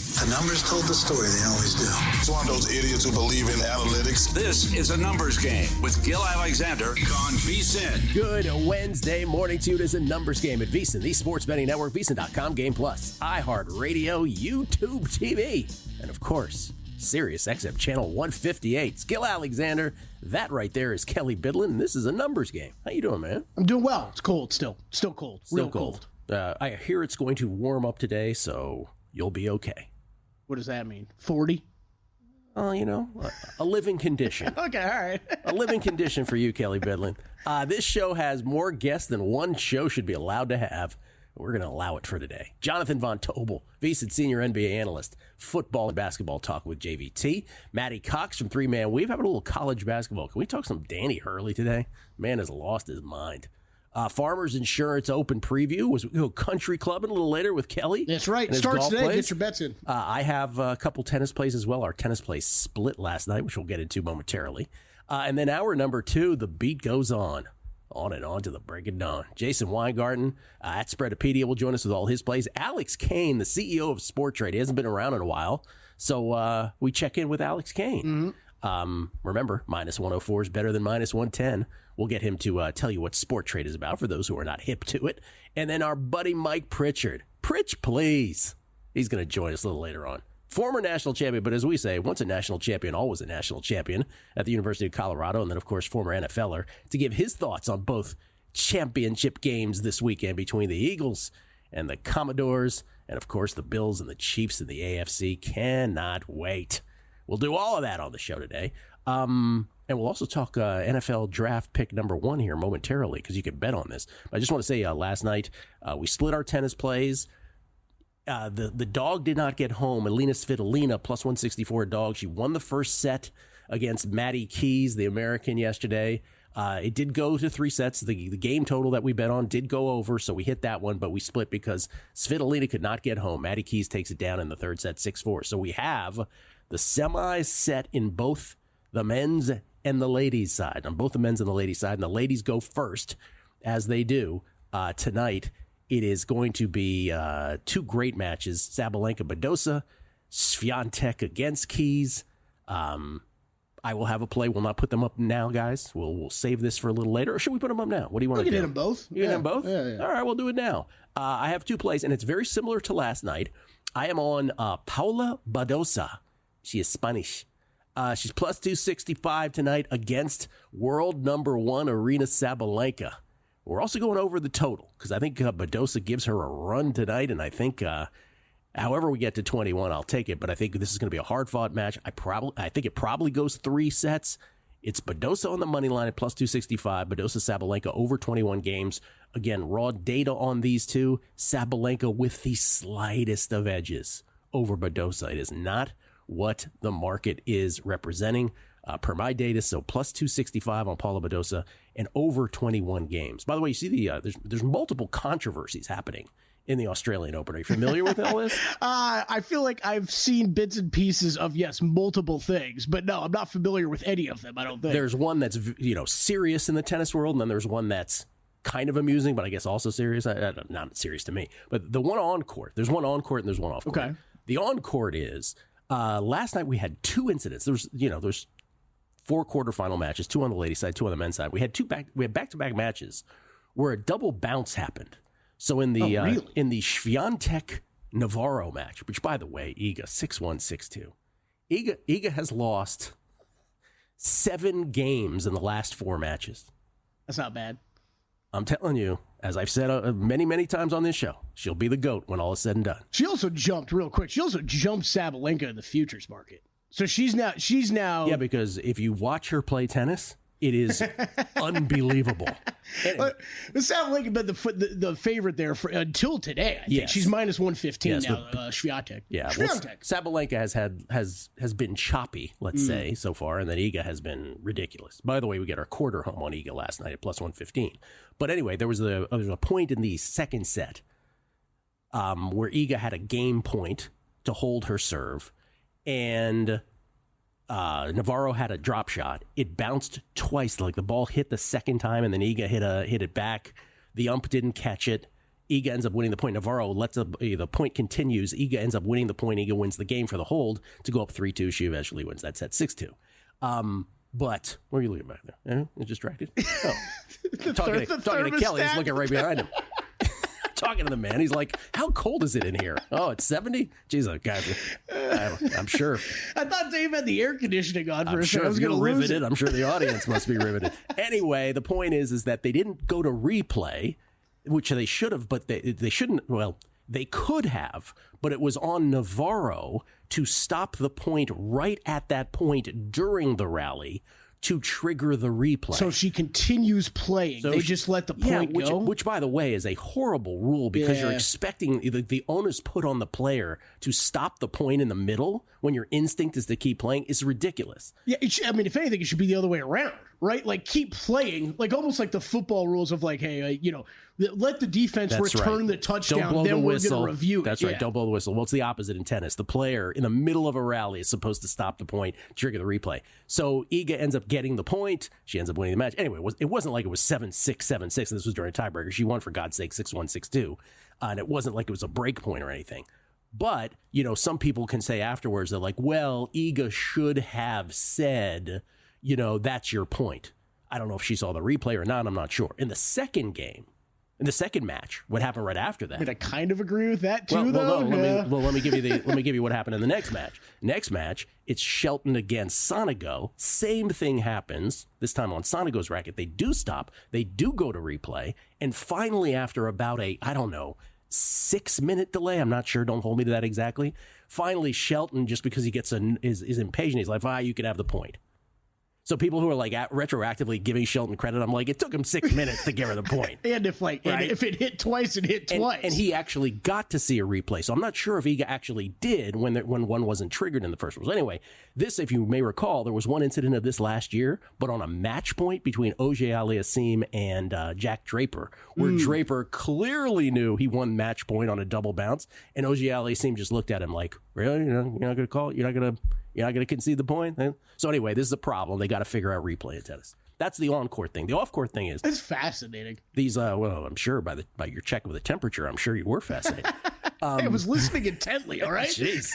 The numbers told the story. They always do. It's one of those idiots who believe in analytics. This is a numbers game with Gil Alexander on VSiN. Good Wednesday morning to you. It is a numbers game at VSiN, the sports betting network, VSiN.com, Game Plus, iHeartRadio, YouTube TV, and of course, Sirius XM Channel 158. It's Gil Alexander. That right there is Kelly Bidlin, and this is a numbers game. How you doing, man? I'm doing well. It's cold still. Still cold. Still Real cold. I hear it's going to warm up today, so you'll be okay. What does that mean? 40? A living condition. Okay, all right. A living condition for you, Kelly Bidlin. This show has more guests than one show should be allowed to have. We're going to allow it for today. Jonathan Von Tobel, VSiN senior NBA analyst, football and basketball talk with JVT. Matty Cox from Three Man Weave. How about a little college basketball? Can we talk some Danny Hurley today? Man has lost his mind. Farmers Insurance Open preview was country clubbing a little later with Kelly. That's right. Starts today. Plays. Get your bets in. I have a couple tennis plays as well. Our tennis plays split last night, which we'll get into momentarily. And then hour number 2, the beat goes on and on to the break of dawn. Jason Weingarten at Spreadopedia will join us with all his plays. Alex Kane, the CEO of Sporttrade, he hasn't been around in a while, so we check in with Alex Kane. Remember, minus 104 is better than minus 110. We'll get him to tell you what Sporttrade is about for those who are not hip to it. And then our buddy Mike Pritchard. Pritch, please. He's going to join us a little later on. Former national champion, but as we say, once a national champion, always a national champion at the University of Colorado, and then, of course, former NFLer, to give his thoughts on both championship games this weekend between the Eagles and the Commodores, and, of course, the Bills and the Chiefs in the AFC. Cannot wait. We'll do all of that on the show today. And we'll also talk NFL draft pick number 1 here momentarily because you can bet on this. But I just want to say last night we split our tennis plays. The dog did not get home. Alina Svitolina, plus 164 dog. She won the first set against Maddie Keys, the American, yesterday. It did go to 3 sets. The game total that we bet on did go over, so we hit that one, but we split because Svitolina could not get home. Maddie Keys takes it down in the third set, 6-4. So we have the semis set in both the men's and the ladies' side, on both the men's and the ladies' side, and the ladies go first, as they do tonight. It is going to be 2 great matches, Sabalenka-Badosa, Swiatek against Keys. I will have a play. We'll not put them up now, guys. We'll save this for a little later. Or should we put them up now? What do you want to do? We can hit them both. You can hit them both? Yeah. All right, we'll do it now. I have 2 plays, and it's very similar to last night. I am on Paula Badosa. She is Spanish. She's plus 265 tonight against world number 1 Aryna Sabalenka. We're also going over the total because I think Badosa gives her a run tonight, and I think however we get to 21, I'll take it. But I think this is going to be a hard-fought match. I think it probably goes 3 sets. It's Badosa on the money line at plus 265. Badosa Sabalenka over 21 games. Again, raw data on these two. Sabalenka with the slightest of edges over Badosa. It is not what the market is representing per my data. So plus 265 on Paula Badosa and over 21 games. By the way, you see there's multiple controversies happening in the Australian Open. Are you familiar with all this? I feel like I've seen bits and pieces of, multiple things, but no, I'm not familiar with any of them, I don't think. There's one that's, serious in the tennis world, and then there's one that's kind of amusing, but I guess also serious. Not serious to me. But the one on court, there's one on court and there's one off court. Okay. The on court is, last night we had 2 incidents. There's 4 quarterfinal matches, 2 on the ladies' side, 2 on the men's side. We had back-to-back matches where a double bounce happened. So in the Swiatek Navarro match, which by the way, Iga 6-1, 6-2. Iga has lost 7 games in the last 4 matches. That's not bad. I'm telling you, as I've said many, many times on this show, she'll be the GOAT when all is said and done. She also jumped real quick. She also jumped Sabalenka in the futures market. So she's now. Yeah, because if you watch her play tennis, it is unbelievable. Anyway. Sabalenka been the favorite there until today. I think she's minus 115 now. Swiatek. Yeah, Sabalenka has been choppy, let's say, so far, and then Iga has been ridiculous. By the way, we get our quarter home on Iga last night at plus 115. But anyway, there was a point in the second set where Iga had a game point to hold her serve, and Navarro had a drop shot. It bounced twice. Like the ball hit the second time, and then Iga hit it back. The ump didn't catch it. Iga ends up winning the point. Navarro lets the point continues. Iga ends up winning the point. Iga wins the game for the hold to go up 3-2. She eventually wins that set 6-2. But where are you looking back there? You're distracted? Oh. talking to Kelly. He's looking right behind him. Talking to the man. He's like, how cold is it in here? Oh, it's 70? Jesus, God. I'm sure. I thought Dave had the air conditioning on for a second. I was going to rivet it. I'm sure the audience must be riveted. Anyway, the point is that they didn't go to replay, which they should have, but they shouldn't. Well, they could have, but it was on Navarro to stop the point right at that point during the rally to trigger the replay. So if she continues playing, they just let the point go? Which, by the way, is a horrible rule because you're expecting the onus put on the player to stop the point in the middle when your instinct is to keep playing is ridiculous. Yeah, I mean, if anything, it should be the other way around, right? Like, keep playing, like almost like the football rules of like, hey, let the defense return the touchdown, then we're going to review it. That's right. Don't blow the whistle. Well, it's the opposite in tennis. The player in the middle of a rally is supposed to stop the point, trigger the replay. So Iga ends up getting the point. She ends up winning the match. Anyway, it wasn't like it was 7-6, 7-6. This was during a tiebreaker. She won, for God's sake, 6-1, 6-2. And it wasn't like it was a break point or anything. But, some people can say afterwards, they're like, well, Iga should have said, that's your point. I don't know if she saw the replay or not. I'm not sure. In the second match, what happened right after that? I mean, I kind of agree with that too, though. Let me give you what happened in the next match. Next match, it's Shelton against Sonego. Same thing happens. This time on Sonego's racket, they do stop. They do go to replay, and finally, after about 6-minute delay, I'm not sure. Don't hold me to that exactly. Finally, Shelton, just because he gets is impatient, he's like, you can have the point. So people who are like retroactively giving Shelton credit, I'm like, it took him 6 minutes to give her the point. And if it hit twice, it hit twice. And he actually got to see a replay. So I'm not sure if he actually did when one wasn't triggered in the first one. So anyway, this, if you may recall, there was one incident of this last year, but on a match point between Auger-Aliassime and Jack Draper, where Draper clearly knew he won match point on a double bounce, and Auger-Aliassime just looked at him like, really? You're not going to call it? You're not going to concede the point? So anyway, this is a problem. They got to figure out replay in tennis. That's the on-court thing. The off-court thing is... It's fascinating. These, I'm sure by your check of the temperature, I'm sure you were fascinated. I was listening intently, all right? Jeez.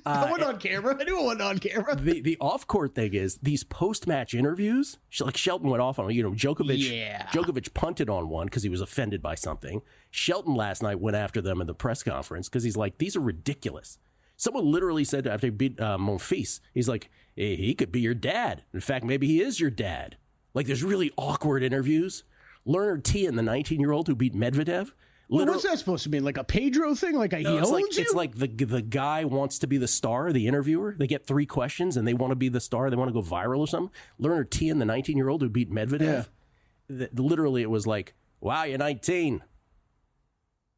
I went on camera. I knew I went on camera. The off-court thing is these post-match interviews, like Shelton went off on, Djokovic punted on one because he was offended by something. Shelton last night went after them in the press conference because he's like, these are ridiculous. Someone literally said after he beat Monfils, he's like, hey, he could be your dad. In fact, maybe he is your dad. Like, there's really awkward interviews. Leonard Tien, the 19-year-old who beat Medvedev. What's that supposed to mean? Like a Pedro thing? Like he owns you? It's like the guy wants to be the star, the interviewer. They get 3 questions and they want to be the star. They want to go viral or something. Leonard Tien, the 19-year-old who beat Medvedev. Yeah. Literally, it was like, wow, you're 19.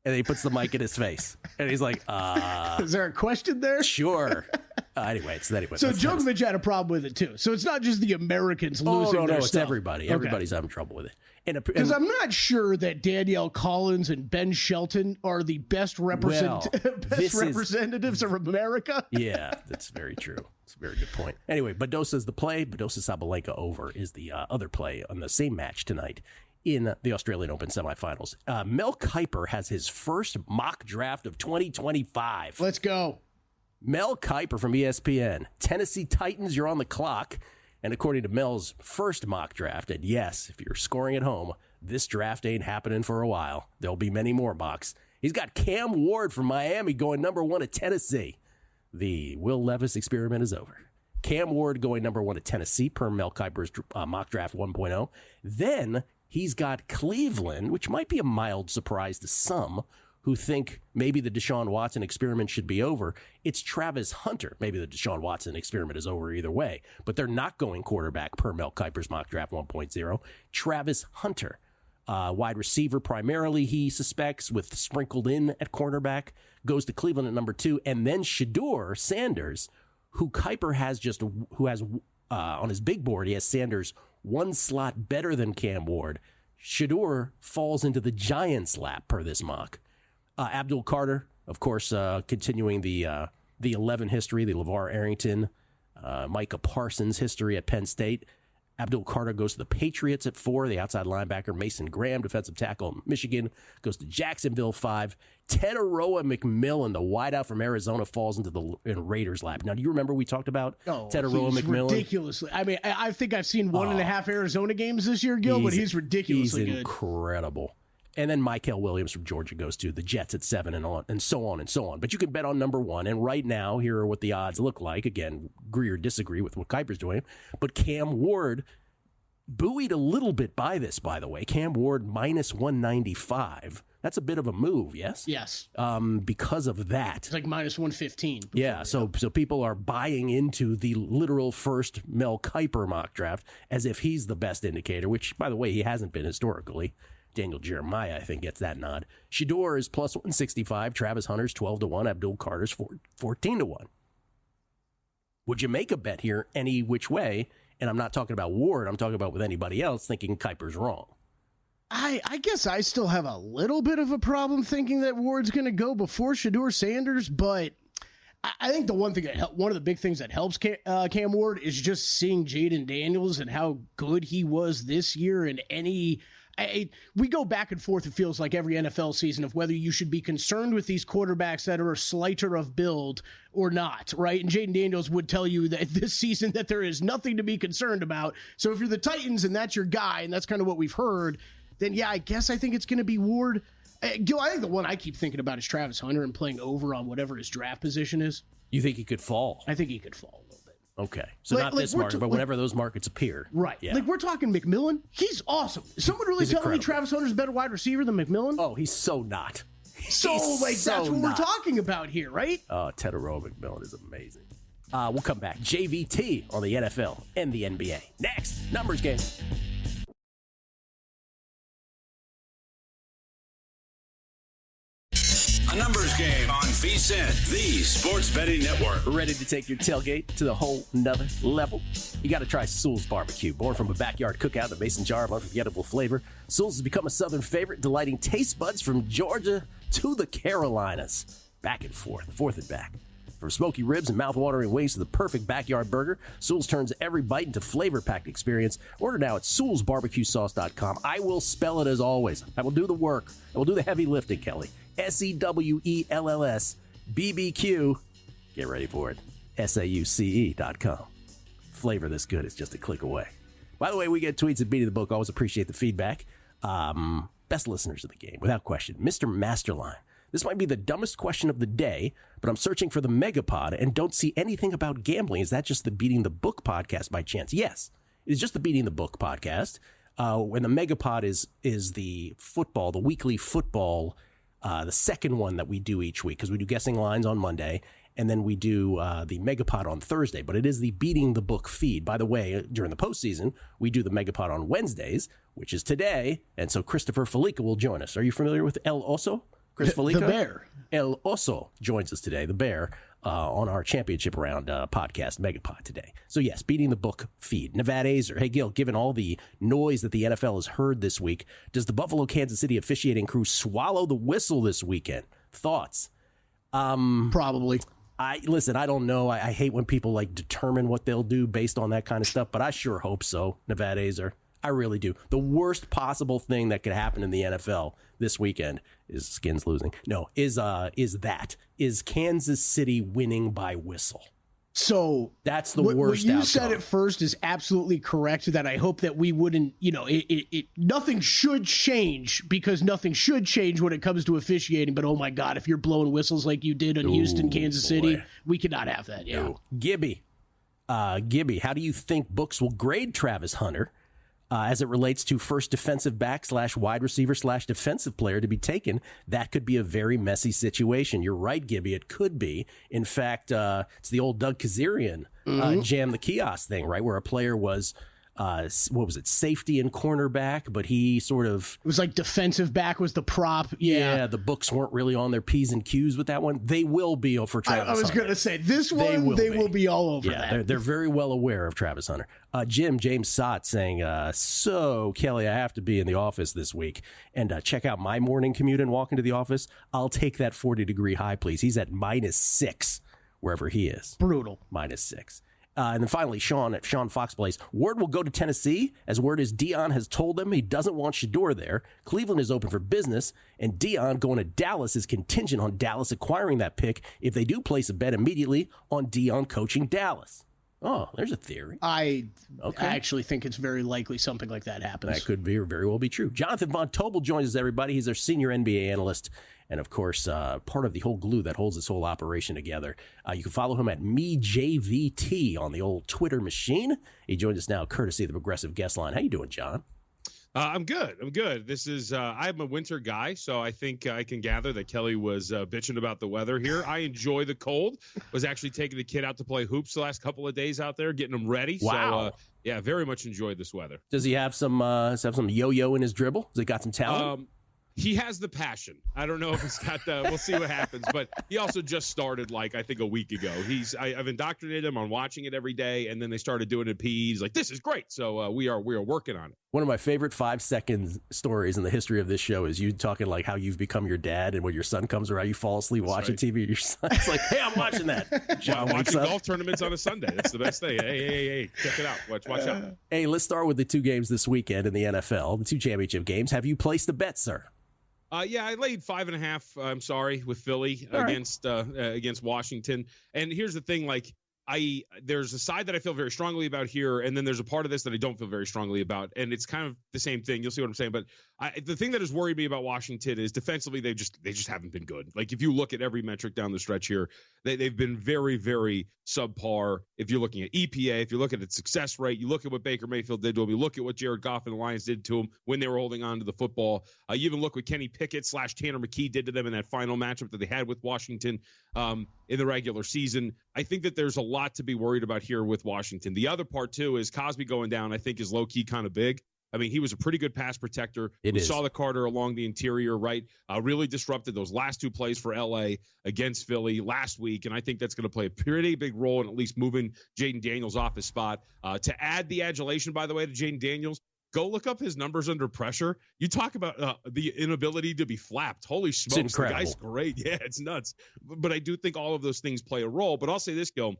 And he puts the mic in his face. And he's like, Is there a question there? Sure. Anyway. So Djokovic had a problem with it, too. So it's not just the Americans losing their it's stuff. everybody. Okay. Everybody's having trouble with it. Because I'm not sure that Danielle Collins and Ben Shelton are the best representatives of America. Yeah, that's very true. It's a very good point. Anyway, Badosa's the play. Badosa-Sabalenka over is the other play on the same match tonight in the Australian Open semifinals. Mel Kiper has his first mock draft of 2025. Let's go. Mel Kiper from ESPN. Tennessee Titans, you're on the clock. And according to Mel's first mock draft, and yes, if you're scoring at home, this draft ain't happening for a while. There'll be many more mocks. He's got Cam Ward from Miami going number 1 at Tennessee. The Will Levis experiment is over. Cam Ward going number 1 at Tennessee per Mel Kiper's mock draft 1.0. Then he's got Cleveland, which might be a mild surprise to some who think maybe the Deshaun Watson experiment should be over. It's Travis Hunter. Maybe the Deshaun Watson experiment is over either way, but they're not going quarterback per Mel Kiper's mock draft 1.0. Travis Hunter, wide receiver primarily, he suspects, with sprinkled in at cornerback, goes to Cleveland at number 2, and then Shedeur Sanders, who Kiper has on his big board, he has Sanders 1 slot better than Cam Ward. Shedeur falls into the Giants' lap per this mock. Abdul Carter, of course, continuing the 11 history, the LeVar Arrington, Micah Parsons history at Penn State. Abdul Carter goes to the Patriots at 4. The outside linebacker, Mason Graham, defensive tackle, Michigan, goes to Jacksonville 5. Teteroa McMillan, the wideout from Arizona, falls into the Raiders' lap. Now, do you remember we talked about Teteroa McMillan? Ridiculously. I mean, I think I've seen 1.5 Arizona games this year, Gil, but he's ridiculously good. He's incredible. And then Michael Williams from Georgia goes to the Jets at 7 and so on and so on. But you can bet on number 1. And right now, here are what the odds look like. Again, agree or disagree with what Kuiper's doing. But Cam Ward, buoyed a little bit by this, by the way. Cam Ward minus 195. That's a bit of a move, yes? Yes. Because of that. It's like minus 115. Yeah, so people are buying into the literal first Mel Kiper mock draft as if he's the best indicator, which, by the way, he hasn't been historically. Daniel Jeremiah, I think, gets that nod. Shedeur is plus 165. Travis Hunter's 12-1. Abdul Carter's 14-1. Would you make a bet here any which way? And I'm not talking about Ward. I'm talking about with anybody else thinking Kiper's wrong. I guess I still have a little bit of a problem thinking that Ward's going to go before Shedeur Sanders, but I think the one of the big things that helps Cam Ward is just seeing Jaden Daniels and how good he was this year in we go back and forth, it feels like, every NFL season of whether you should be concerned with these quarterbacks that are slighter of build or not, right? And Jaden Daniels would tell you that this season that there is nothing to be concerned about. So if you're the Titans and that's your guy, and that's kind of what we've heard, then yeah, I think it's going to be Ward. Gil, I think the one I keep thinking about is Travis Hunter and playing over on whatever his draft position is. You think he could fall? I think he could fall. Okay, so not this market, but whenever those markets appear. Right. Yeah. Like, we're talking McMillan. He's awesome. Is someone really telling me Travis Hunter's a better wide receiver than McMillan? Oh, he's so not. That's what we're talking about here, right? Oh, Teteroa McMillan is amazing. We'll come back. JVT on the NFL and the NBA. Next, numbers game. A numbers game on VSiN, the sports betting network. Ready to take your tailgate to the whole nother level? You got to try Sewell's Barbecue. Born from a backyard cookout in a mason jar of unforgettable flavor, Sewell's has become a Southern favorite, delighting taste buds from Georgia to the Carolinas. Back and forth and back. From smoky ribs and mouth-watering wings to the perfect backyard burger, Sewell's turns every bite into flavor-packed experience. Order now at SewellsBarbecueSauce.com. I will spell it as always. I will do the work. I will do the heavy lifting, Kelly. SEWELLS BBQ. Get ready for it. SAUCE.com. Flavor this good. It's just a click away. By the way, we get tweets at Beating the Book. Always appreciate the feedback. Best listeners of the game, without question. Mr. Masterline. This might be the dumbest question of the day, but I'm searching for the Megapod and don't see anything about gambling. Is that just the Beating the Book podcast by chance? Yes, it is just the Beating the Book podcast. When the Megapod is the football, the weekly football, the second one that we do each week, because we do guessing lines on Monday, and then we do the Megapod on Thursday. But it is the Beating the Book feed. By the way, during the postseason, we do the Megapod on Wednesdays, which is today, and so Christopher Felica will join us. Are you familiar with El Oso? Chris Felica? The Bear. El Oso joins us today, the Bear, on our championship round podcast, Megapod today. So yes, Beating the Book feed. Nevada Azer. Hey, Gil, given all the noise that the NFL has heard this week, does the Buffalo Kansas City officiating crew swallow the whistle this weekend? Thoughts? Probably. I don't know. I hate when people determine what they'll do based on that kind of stuff, but I sure hope so, Nevada Azer. I really do. The worst possible thing that could happen in the NFL this weekend is Skins losing. No, is Kansas City winning by whistle. So that's the worst what you outcome. said at first is absolutely correct, that I hope that we wouldn't, nothing should change, because nothing should change when it comes to officiating. But oh my God, if you're blowing whistles like you did in Houston, Kansas City, we cannot have that. Yeah. Ooh. Gibby, how do you think books will grade Travis Hunter as it relates to first defensive back / wide receiver / defensive player to be taken? That could be a very messy situation. You're right, Gibby. It could be. In fact, it's the old Doug Kazarian jam the kiosk thing, right? Where a player was, safety and cornerback, but he sort of... It was like defensive back was the prop. Yeah, the books weren't really on their P's and Q's with that one. They will be for Travis Hunter. I was going to say, this one, they will be all over that. They're very well aware of Travis Hunter. James Sott saying, so, Kelly, I have to be in the office this week and check out my morning commute and walk into the office. I'll take that 40-degree high, please. He's at -6 wherever he is. Brutal. -6. And then finally, Sean Fox Place. Ward will go to Tennessee, as word is Dion has told them he doesn't want Shedeur there. Cleveland is open for business, and Dion going to Dallas is contingent on Dallas acquiring that pick if they do place a bet immediately on Dion coaching Dallas. Oh, there's a theory. I actually think it's very likely something like that happens. That could very well be true. Jonathan Von Tobel joins us, everybody. He's our senior NBA analyst and, of course, part of the whole glue that holds this whole operation together. You can follow him at MeJVT on the old Twitter machine. He joins us now, courtesy of the Progressive Guest Line. How you doing, John? I'm good. This is, I'm a winter guy, so I think I can gather that Kelly was bitching about the weather here. I enjoy the cold. Was actually taking the kid out to play hoops the last couple of days out there, getting him ready. Wow. So, yeah, very much enjoyed this weather. Does he have some yo-yo in his dribble? Has he got some talent? He has the passion. I don't know if he's got the. We'll see what happens. But he also just started, like, I think a week ago. I've indoctrinated him on watching it every day, and then they started doing it in PE. He's like, this is great. So we are working on it. One of my favorite 5-second stories in the history of this show is you talking like how you've become your dad, and when your son comes around, you fall asleep watching TV. And your son's like, "Hey, I'm watching that." John watching golf tournaments on a Sunday. That's the best thing. Hey, check it out. Watch out. Hey, let's start with the two games this weekend in the NFL, the two championship games. Have you placed a bet, sir? Yeah, I laid 5.5. I'm sorry, with Philly against Washington. And here's the thing: like, there's a side that I feel very strongly about here, and then there's a part of this that I don't feel very strongly about, and it's kind of the same thing. You'll see what I'm saying. But the thing that has worried me about Washington is defensively they just haven't been good. Like, if you look at every metric down the stretch here, they've been very, very subpar. If you're looking at EPA, if you look at its success rate, you look at what Baker Mayfield did to him, you look at what Jared Goff and the Lions did to him when they were holding on to the football. You even look what Kenny Pickett / Tanner McKee did to them in that final matchup that they had with Washington in the regular season. I think that there's a lot to be worried about here with Washington. The other part, too, is Cosby going down, I think, is low-key kind of big. I mean, he was a pretty good pass protector. We saw the Carter along the interior, right? Really disrupted those last two plays for L.A. against Philly last week, and I think that's going to play a pretty big role in at least moving Jaden Daniels off his spot. To add the adulation, by the way, to Jaden Daniels, go look up his numbers under pressure. You talk about the inability to be flapped. Holy smokes, the guy's great. Yeah, it's nuts. But I do think all of those things play a role. But I'll say this, Gil.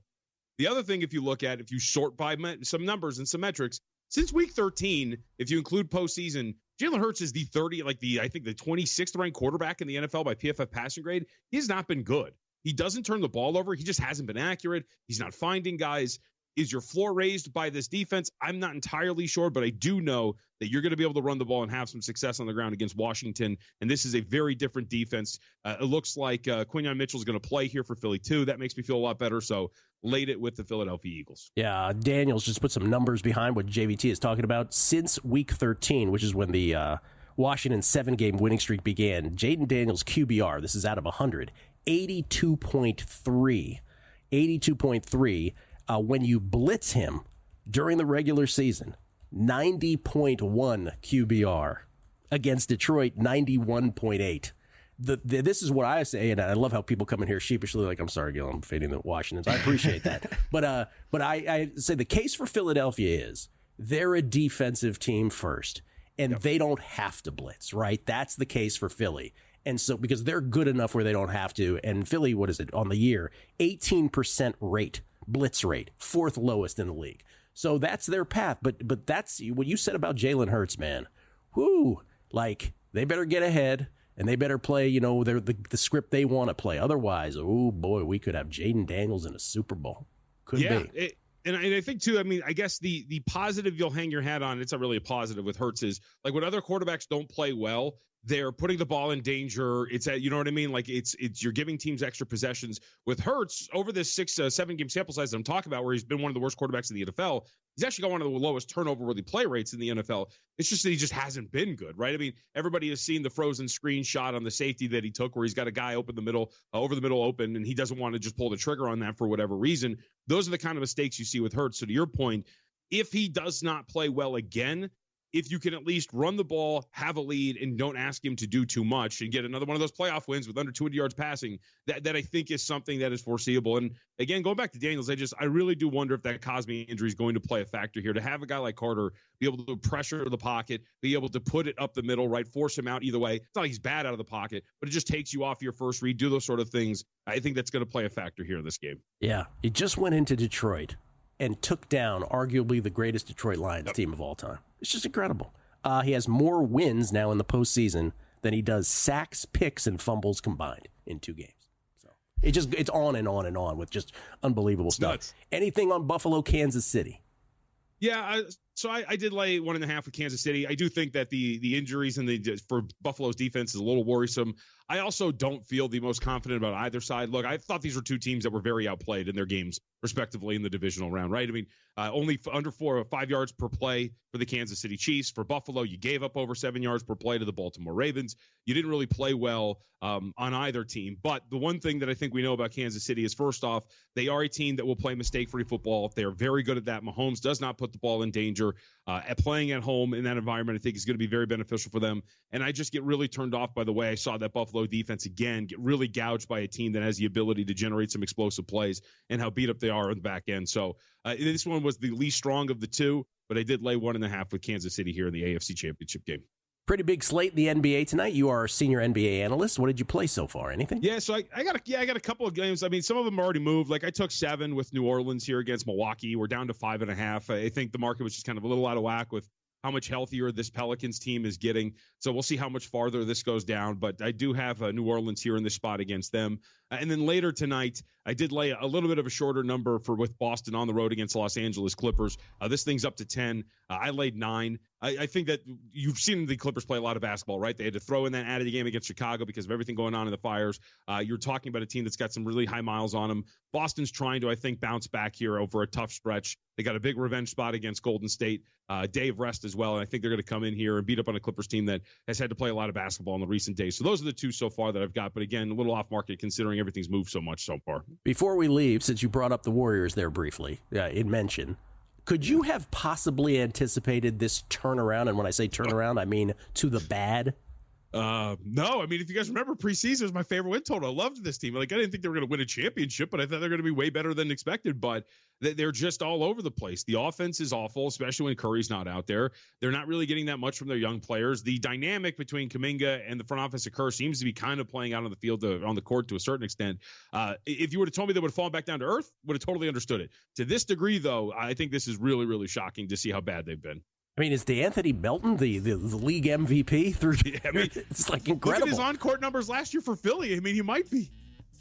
The other thing, if you sort by some numbers and some metrics, since week 13, if you include postseason, Jalen Hurts is the 26th ranked quarterback in the NFL by PFF passing grade. He has not been good. He doesn't turn the ball over. He just hasn't been accurate. He's not finding guys. Is your floor raised by this defense? I'm not entirely sure, but I do know that you're going to be able to run the ball and have some success on the ground against Washington, and this is a very different defense. It looks like Quinyon Mitchell is going to play here for Philly, too. That makes me feel a lot better, so laid it with the Philadelphia Eagles. Yeah, Daniels just put some numbers behind what JVT is talking about. Since week 13, which is when the Washington 7-game winning streak began, Jaden Daniels' QBR, this is out of 100, 82.3. 82.3. When you blitz him during the regular season, 90.1 QBR. Against Detroit, 91.8. This is what I say, and I love how people come in here sheepishly like, I'm sorry, Gil, I'm fading the Washingtons. I appreciate that. But I say the case for Philadelphia is they're a defensive team first, and they don't have to blitz, right? That's the case for Philly. And so because they're good enough where they don't have to, and Philly, what is it, on the year, 18% blitz rate, fourth lowest in the league. So that's their path. But that's what you said about Jalen Hurts, man. Whoo, like they better get ahead and they better play, the script they want to play. Otherwise, oh boy, we could have Jaden Daniels in a Super Bowl. Could be. And I think, too, I guess the positive you'll hang your hat on, it's not really a positive with Hurts, is like when other quarterbacks don't play well, they're putting the ball in danger. It's you know what I mean? Like it's you're giving teams extra possessions. With Hurts, over this 7-game sample size that I'm talking about, where he's been one of the worst quarterbacks in the NFL, he's actually got one of the lowest turnover-worthy play rates in the NFL. It's just that he just hasn't been good, right? I mean, everybody has seen the frozen screenshot on the safety that he took where he's got a guy over the middle open, and he doesn't want to just pull the trigger on that for whatever reason. Those are the kind of mistakes you see with Hurts. So to your point, if he does not play well again, if you can at least run the ball, have a lead, and don't ask him to do too much and get another one of those playoff wins with under 200 yards passing, that I think is something that is foreseeable. And again, going back to Daniels, I really do wonder if that Cosby injury is going to play a factor here. To have a guy like Carter be able to pressure the pocket, be able to put it up the middle, right, force him out either way. It's not like he's bad out of the pocket, but it just takes you off your first read, do those sort of things. I think that's going to play a factor here in this game. Yeah, he just went into Detroit and took down arguably the greatest Detroit Lions team of all time. It's just incredible. He has more wins now in the postseason than he does sacks, picks, and fumbles combined in 2 games. So it's on and on and on with just unbelievable stuff. Nuts. Anything on Buffalo, Kansas City? Yeah, so I did lay 1.5 with Kansas City. I do think that the injuries and for Buffalo's defense is a little worrisome. I also don't feel the most confident about either side. Look, I thought these were 2 teams that were very outplayed in their games, respectively, in the divisional round, right? I mean, only under 4 or 5 yards per play for the Kansas City Chiefs. For Buffalo, you gave up over 7 yards per play to the Baltimore Ravens. You didn't really play well on either team. But the one thing that I think we know about Kansas City is, first off, they are a team that will play mistake-free football. They are very good at that. Mahomes does not put the ball in danger. Playing at home in that environment, I think, is going to be very beneficial for them. And I just get really turned off by the way I saw that Buffalo defense again get really gouged by a team that has the ability to generate some explosive plays, and how beat up they are on the back end. So this one was the least strong of the 2, but I did lay 1.5 with Kansas City here in the AFC Championship game. Pretty big slate in the NBA tonight. You are a senior NBA analyst. What did you play so far? Anything? Yeah, so I got a couple of games. I mean, some of them already moved. Like I took 7 with New Orleans here against Milwaukee. We're down to 5.5. I think the market was just kind of a little out of whack with how much healthier this Pelicans team is getting. So we'll see how much farther this goes down. But I do have New Orleans here in this spot against them. And then later tonight, I did lay a little bit of a shorter number with Boston on the road against Los Angeles Clippers. This thing's up to 10. I laid 9. I think that you've seen the Clippers play a lot of basketball, right? They had to throw in that added game against Chicago because of everything going on in the Fires. You're talking about a team that's got some really high miles on them. Boston's trying to, I think, bounce back here over a tough stretch. They got a big revenge spot against Golden State, day of rest as well. And I think they're going to come in here and beat up on a Clippers team that has had to play a lot of basketball in the recent days. So those are the 2 so far that I've got. But again, a little off market considering everything's moved so much so far. Before we leave, since you brought up the Warriors there briefly, in mention, could you have possibly anticipated this turnaround? And when I say turnaround, I mean to the bad. No, I mean, if you guys remember, preseason was my favorite win total. I loved this team. Like, I didn't think they were going to win a championship, but I thought they're going to be way better than expected. But they're just all over the place. The offense is awful, especially when Curry's not out there. They're not really getting that much from their young players. The dynamic between Kuminga and the front office of Kerr seems to be kind of playing out on the field, on the court to a certain extent. If you would have told me they would have fallen back down to earth, would have totally understood it. To this degree, though, I think this is really, really shocking to see how bad they've been. I mean, is DeAnthony Melton the league MVP? I mean, it's like incredible. Look at his on-court numbers last year for Philly. I mean, he might be.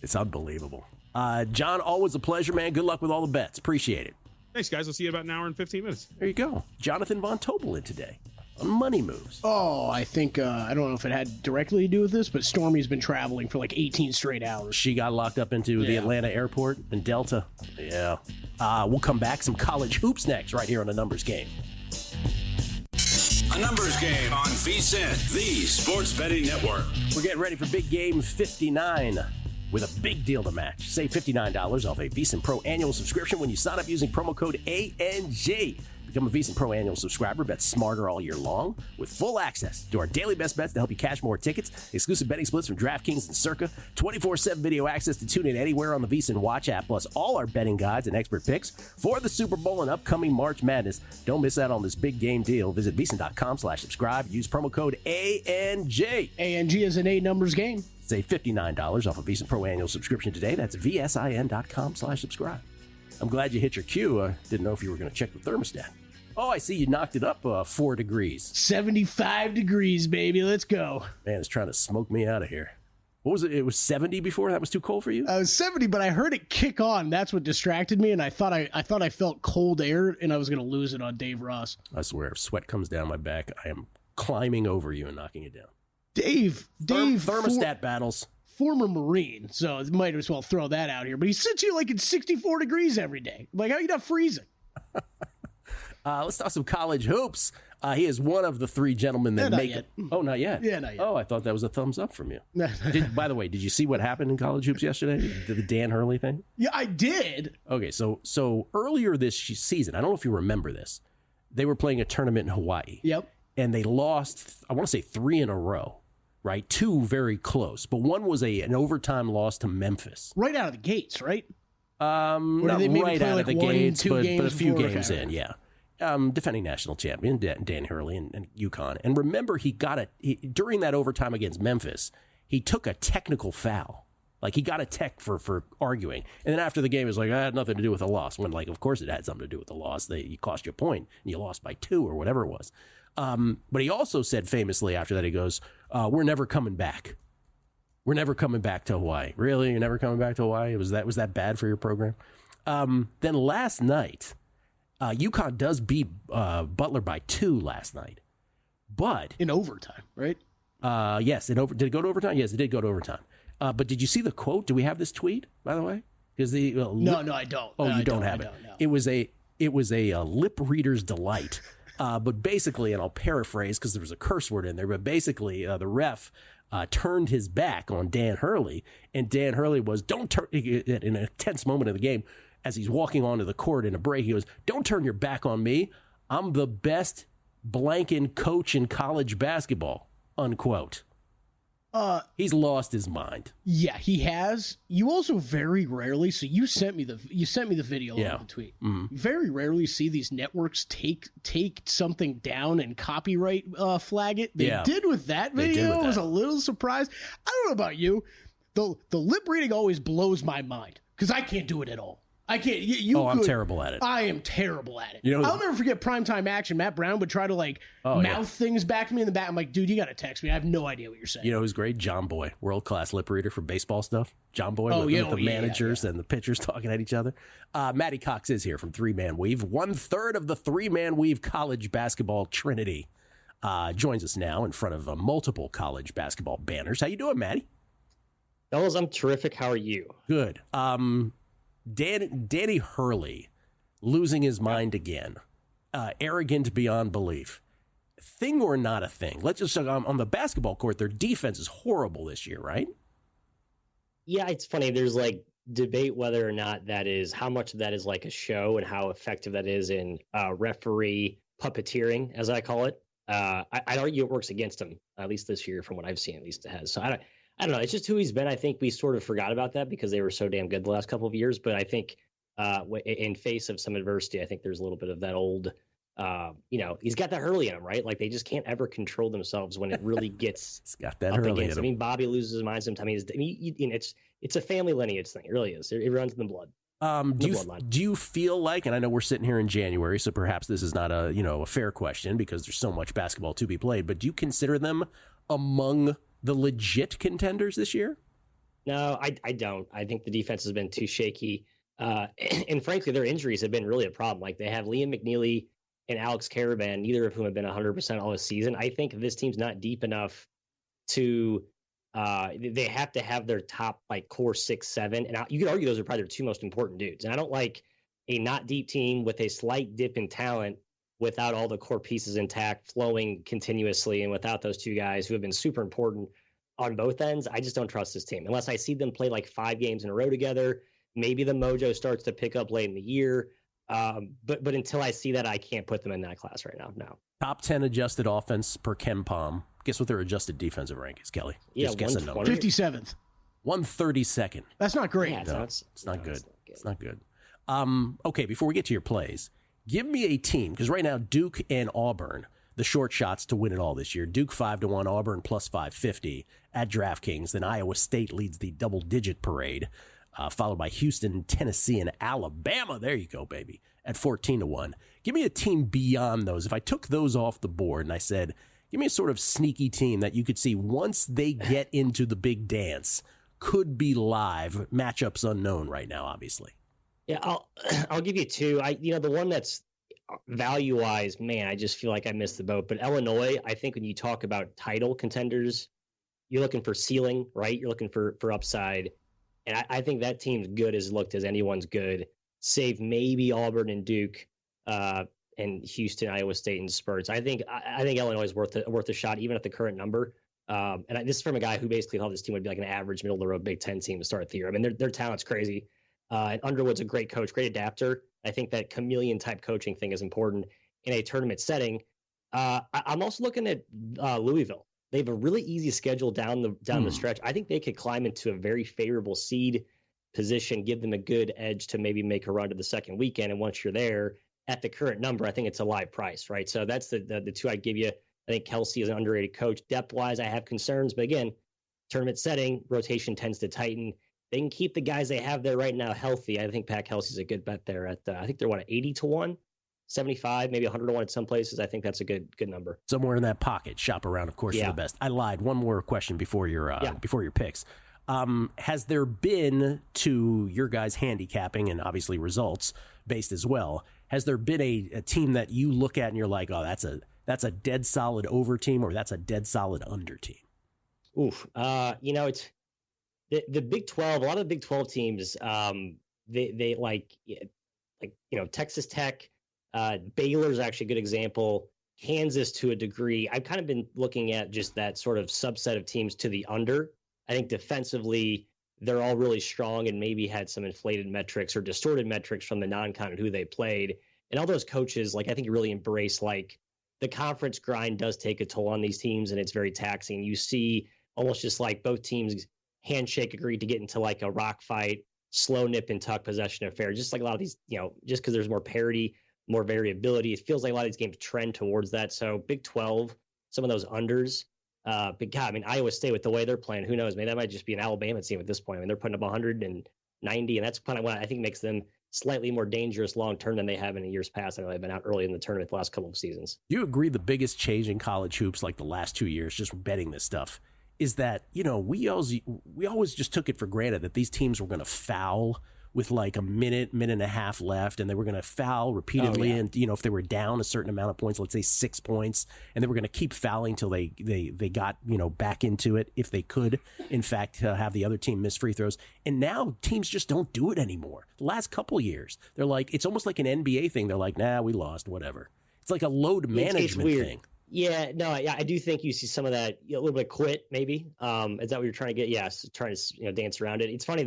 It's unbelievable. John, always a pleasure, man. Good luck with all the bets. Appreciate it. Thanks, guys. I'll see you in about an hour and 15 minutes. There you go. Jonathan Von Tobel in today on Money Moves. Oh, I think, I don't know if it had directly to do with this, but Stormy's been traveling for like 18 straight hours. She got locked up into the Atlanta airport in Delta. Yeah. We'll come back. Some college hoops next right here on A Numbers Game. A Numbers Game on VSiN, the Sports Betting Network. We're getting ready for Big Game 59 with a big deal to match. Save $59 off a VSiN Pro annual subscription when you sign up using promo code ANG. Become a VSiN Pro annual subscriber. Bet smarter all year long with full access to our daily best bets to help you cash more tickets, exclusive betting splits from DraftKings and Circa, 24/7 video access to tune in anywhere on the VSiN Watch app, plus all our betting guides and expert picks for the Super Bowl and upcoming March Madness. Don't miss out on this big game deal. Visit VSiN.com/subscribe. Use promo code ANG. ANG is an A numbers game. Save $59 off a VSiN Pro annual subscription today. That's VSIN.com/subscribe. I'm glad you hit your cue. I didn't know if you were going to check the thermostat. Oh, I see you knocked it up 4 degrees. 75 degrees, baby. Let's go. Man, it's trying to smoke me out of here. What was it? It was 70 before? That was too cold for you? I was 70, but I heard it kick on. That's what distracted me, and I thought I felt cold air, and I was going to lose it on Dave Ross. I swear, if sweat comes down my back, I am climbing over you and knocking it down. Dave. Thermostat battles. Former Marine, so I might as well throw that out here. But he sits here like it's 64 degrees every day. Like, how are you not freezing? Let's talk some college hoops. He is one of the 3 gentlemen that make it. Oh, not yet? Yeah, not yet. Oh, I thought that was a thumbs up from you. By the way, did you see what happened in college hoops yesterday? The Dan Hurley thing? Yeah, I did. Okay, so earlier this season, I don't know if you remember this, they were playing a tournament in Hawaii. Yep. And they lost, I want to say 3 in a row, right? 2 very close, but one was an overtime loss to Memphis. Right out of the gates, right? Not right out of the gates, but a few games in, yeah. Defending national champion, Dan Hurley and UConn. And remember, during that overtime against Memphis, he took a technical foul Like, he got a tech for arguing. And then after the game, it was like, I had nothing to do with the loss. When, like, of course it had something to do with the loss. You cost you a point, and you lost by 2 or whatever it was. But he also said famously after that, he goes, we're never coming back. We're never coming back to Hawaii. Really? You're never coming back to Hawaii? Was that bad for your program? Then last night, UConn does beat Butler by 2 last night. But in overtime, right? Yes. Did it go to overtime? Yes, it did go to overtime. But did you see the quote? Do we have this tweet, by the way? Because no, I don't. Oh, no, you don't have it. It was a lip reader's delight. But basically, and I'll paraphrase because there was a curse word in there, but basically the ref turned his back on Dan Hurley, and Dan Hurley was, don't turn, in a tense moment of the game, as he's walking onto the court in a break, he goes, don't turn your back on me. I'm the best blanking coach in college basketball, unquote. He's lost his mind. Yeah, he has. You also very rarely, so you sent me the video of the tweet. Mm-hmm. Very rarely see these networks take something down and copyright flag it. They did with that video. I was a little surprised. I don't know about you. The lip reading always blows my mind because I can't do it at all. I can't. I'm terrible at it. I am terrible at it. I'll never forget primetime action. Matt Brown would try to mouth things back to me in the back. I'm like, dude, you got to text me. I have no idea what you're saying. You know who's great? John Boy, world-class lip reader for baseball stuff. John Boy with the managers and the pitchers talking at each other. Matty Cox is here from 3-Man Weave. 1/3 of the 3-Man Weave college basketball trinity joins us now in front of multiple college basketball banners. How you doing, Matty? Fellas, I'm terrific. How are you? Good. Danny Hurley losing his mind again, arrogant beyond belief. Thing or not a thing? Let's just say on the basketball court, their defense is horrible this year, right? Yeah, it's funny. There's debate whether or not that is, how much of that is like a show and how effective that is in referee puppeteering, as I call it. I'd argue it works against him, at least this year, from what I've seen. At least it has. So I don't know. It's just who he's been. I think we sort of forgot about that because they were so damn good the last couple of years. But I think in face of some adversity, I think there's a little bit of that old, he's got that Hurley in him, right? Like they just can't ever control themselves when it really gets he's got that Hurley in him. I mean, Bobby loses his mind sometimes. It's a family lineage thing. It really is. It runs in the blood. Do you feel like, and I know we're sitting here in January, so perhaps this is not a fair question because there's so much basketball to be played, but do you consider them among the legit contenders this year? No, I don't. I think the defense has been too shaky. And frankly, their injuries have been really a problem. Like they have Liam McNeely and Alex Caravan, neither of whom have been 100% all this season. I think this team's not deep enough to they have to have their top core 6, 7. And you could argue those are probably their 2 most important dudes. And I don't like a not deep team with a slight dip in talent without all the core pieces intact, flowing continuously, and without those 2 guys who have been super important on both ends. I just don't trust this team. Unless I see them play 5 games in a row together, maybe the mojo starts to pick up late in the year. But until I see that, I can't put them in that class right now. No. Top 10 adjusted offense per KenPom. Guess what their adjusted defensive rank is, Kelly? Yeah, just guess a number. 57th. 132nd. That's not great. Yeah, no, it's not good. It's not good. Okay, before we get to your plays, give me a team, because right now Duke and Auburn, the short shots to win it all this year. Duke 5-1, Auburn plus 550 at DraftKings. Then Iowa State leads the double-digit parade, followed by Houston, Tennessee, and Alabama. There you go, baby, at 14-1. Give me a team beyond those. If I took those off the board and I said, give me a sort of sneaky team that you could see once they get into the big dance, could be live, matchups unknown right now, obviously. Yeah, I'll give you 2. The one that's value-wise, man, I just feel like I missed the boat. But Illinois, I think when you talk about title contenders, you're looking for ceiling, right? You're looking for upside. And I think that team's good as looked as anyone's good, save maybe Auburn and Duke and Houston, Iowa State, and spurts. I think Illinois is worth a shot, even at the current number. This is from a guy who basically thought this team would be like an average middle-of-the-road Big Ten team to start the year. I mean, their talent's crazy. And Underwood's a great coach, great adapter. I think that chameleon-type coaching thing is important in a tournament setting. I'm also looking at Louisville. They have a really easy schedule down the stretch. I think they could climb into a very favorable seed position, give them a good edge to maybe make a run to the second weekend. And once you're there, at the current number, I think it's a live price, right? So that's the 2 I'd give you. I think Kelsey is an underrated coach. Depth-wise, I have concerns. But again, tournament setting, rotation tends to tighten. they can keep the guys they have there right now healthy. I think Pat Kelsey's a good bet there. I think they're 80-1, 75, maybe 100-1 at some places. I think that's a good number. Somewhere in that pocket. Shop around, of course, for the best. I lied. One more question before your picks. Has there been, to your guys' handicapping and obviously results based as well, has there been a team that you look at and you're like, oh, that's a dead solid over team, or that's a dead solid under team? Oof. It's the Big 12. A lot of the Big 12 teams, they like Texas Tech, Baylor's actually a good example. Kansas to a degree. I've kind of been looking at just that sort of subset of teams to the under. I think defensively, they're all really strong and maybe had some inflated metrics or distorted metrics from the non-con and who they played. And all those coaches, I think really embrace, the conference grind does take a toll on these teams, and it's very taxing. You see almost just both teams handshake agreed to get into a rock fight, slow nip and tuck possession affair. Just like a lot of these, just because there's more parity, more variability, it feels like a lot of these games trend towards that. So Big 12, some of those unders. But God, Iowa State with the way they're playing, who knows? That might just be an Alabama team at this point. They're putting up 190, and that's kind of what I think makes them slightly more dangerous long term than they have in the years past. I know they've been out early in the tournament the last couple of seasons. Do you agree the biggest change in college hoops, the last 2 years, just betting this stuff, is that we always just took it for granted that these teams were going to foul with a minute and a half left, and they were going to foul repeatedly. And, if they were down a certain amount of points, let's say 6 points, and they were going to keep fouling till they got, back into it if they could, in fact, have the other team miss free throws. And now teams just don't do it anymore. The last couple years, they're it's almost like an NBA thing. They're like, nah, we lost, whatever. It's like a load management thing. Yeah, no, I do think you see some of that, a little bit of quit, maybe. Is that what you're trying to get? Yes, trying to dance around it. It's funny,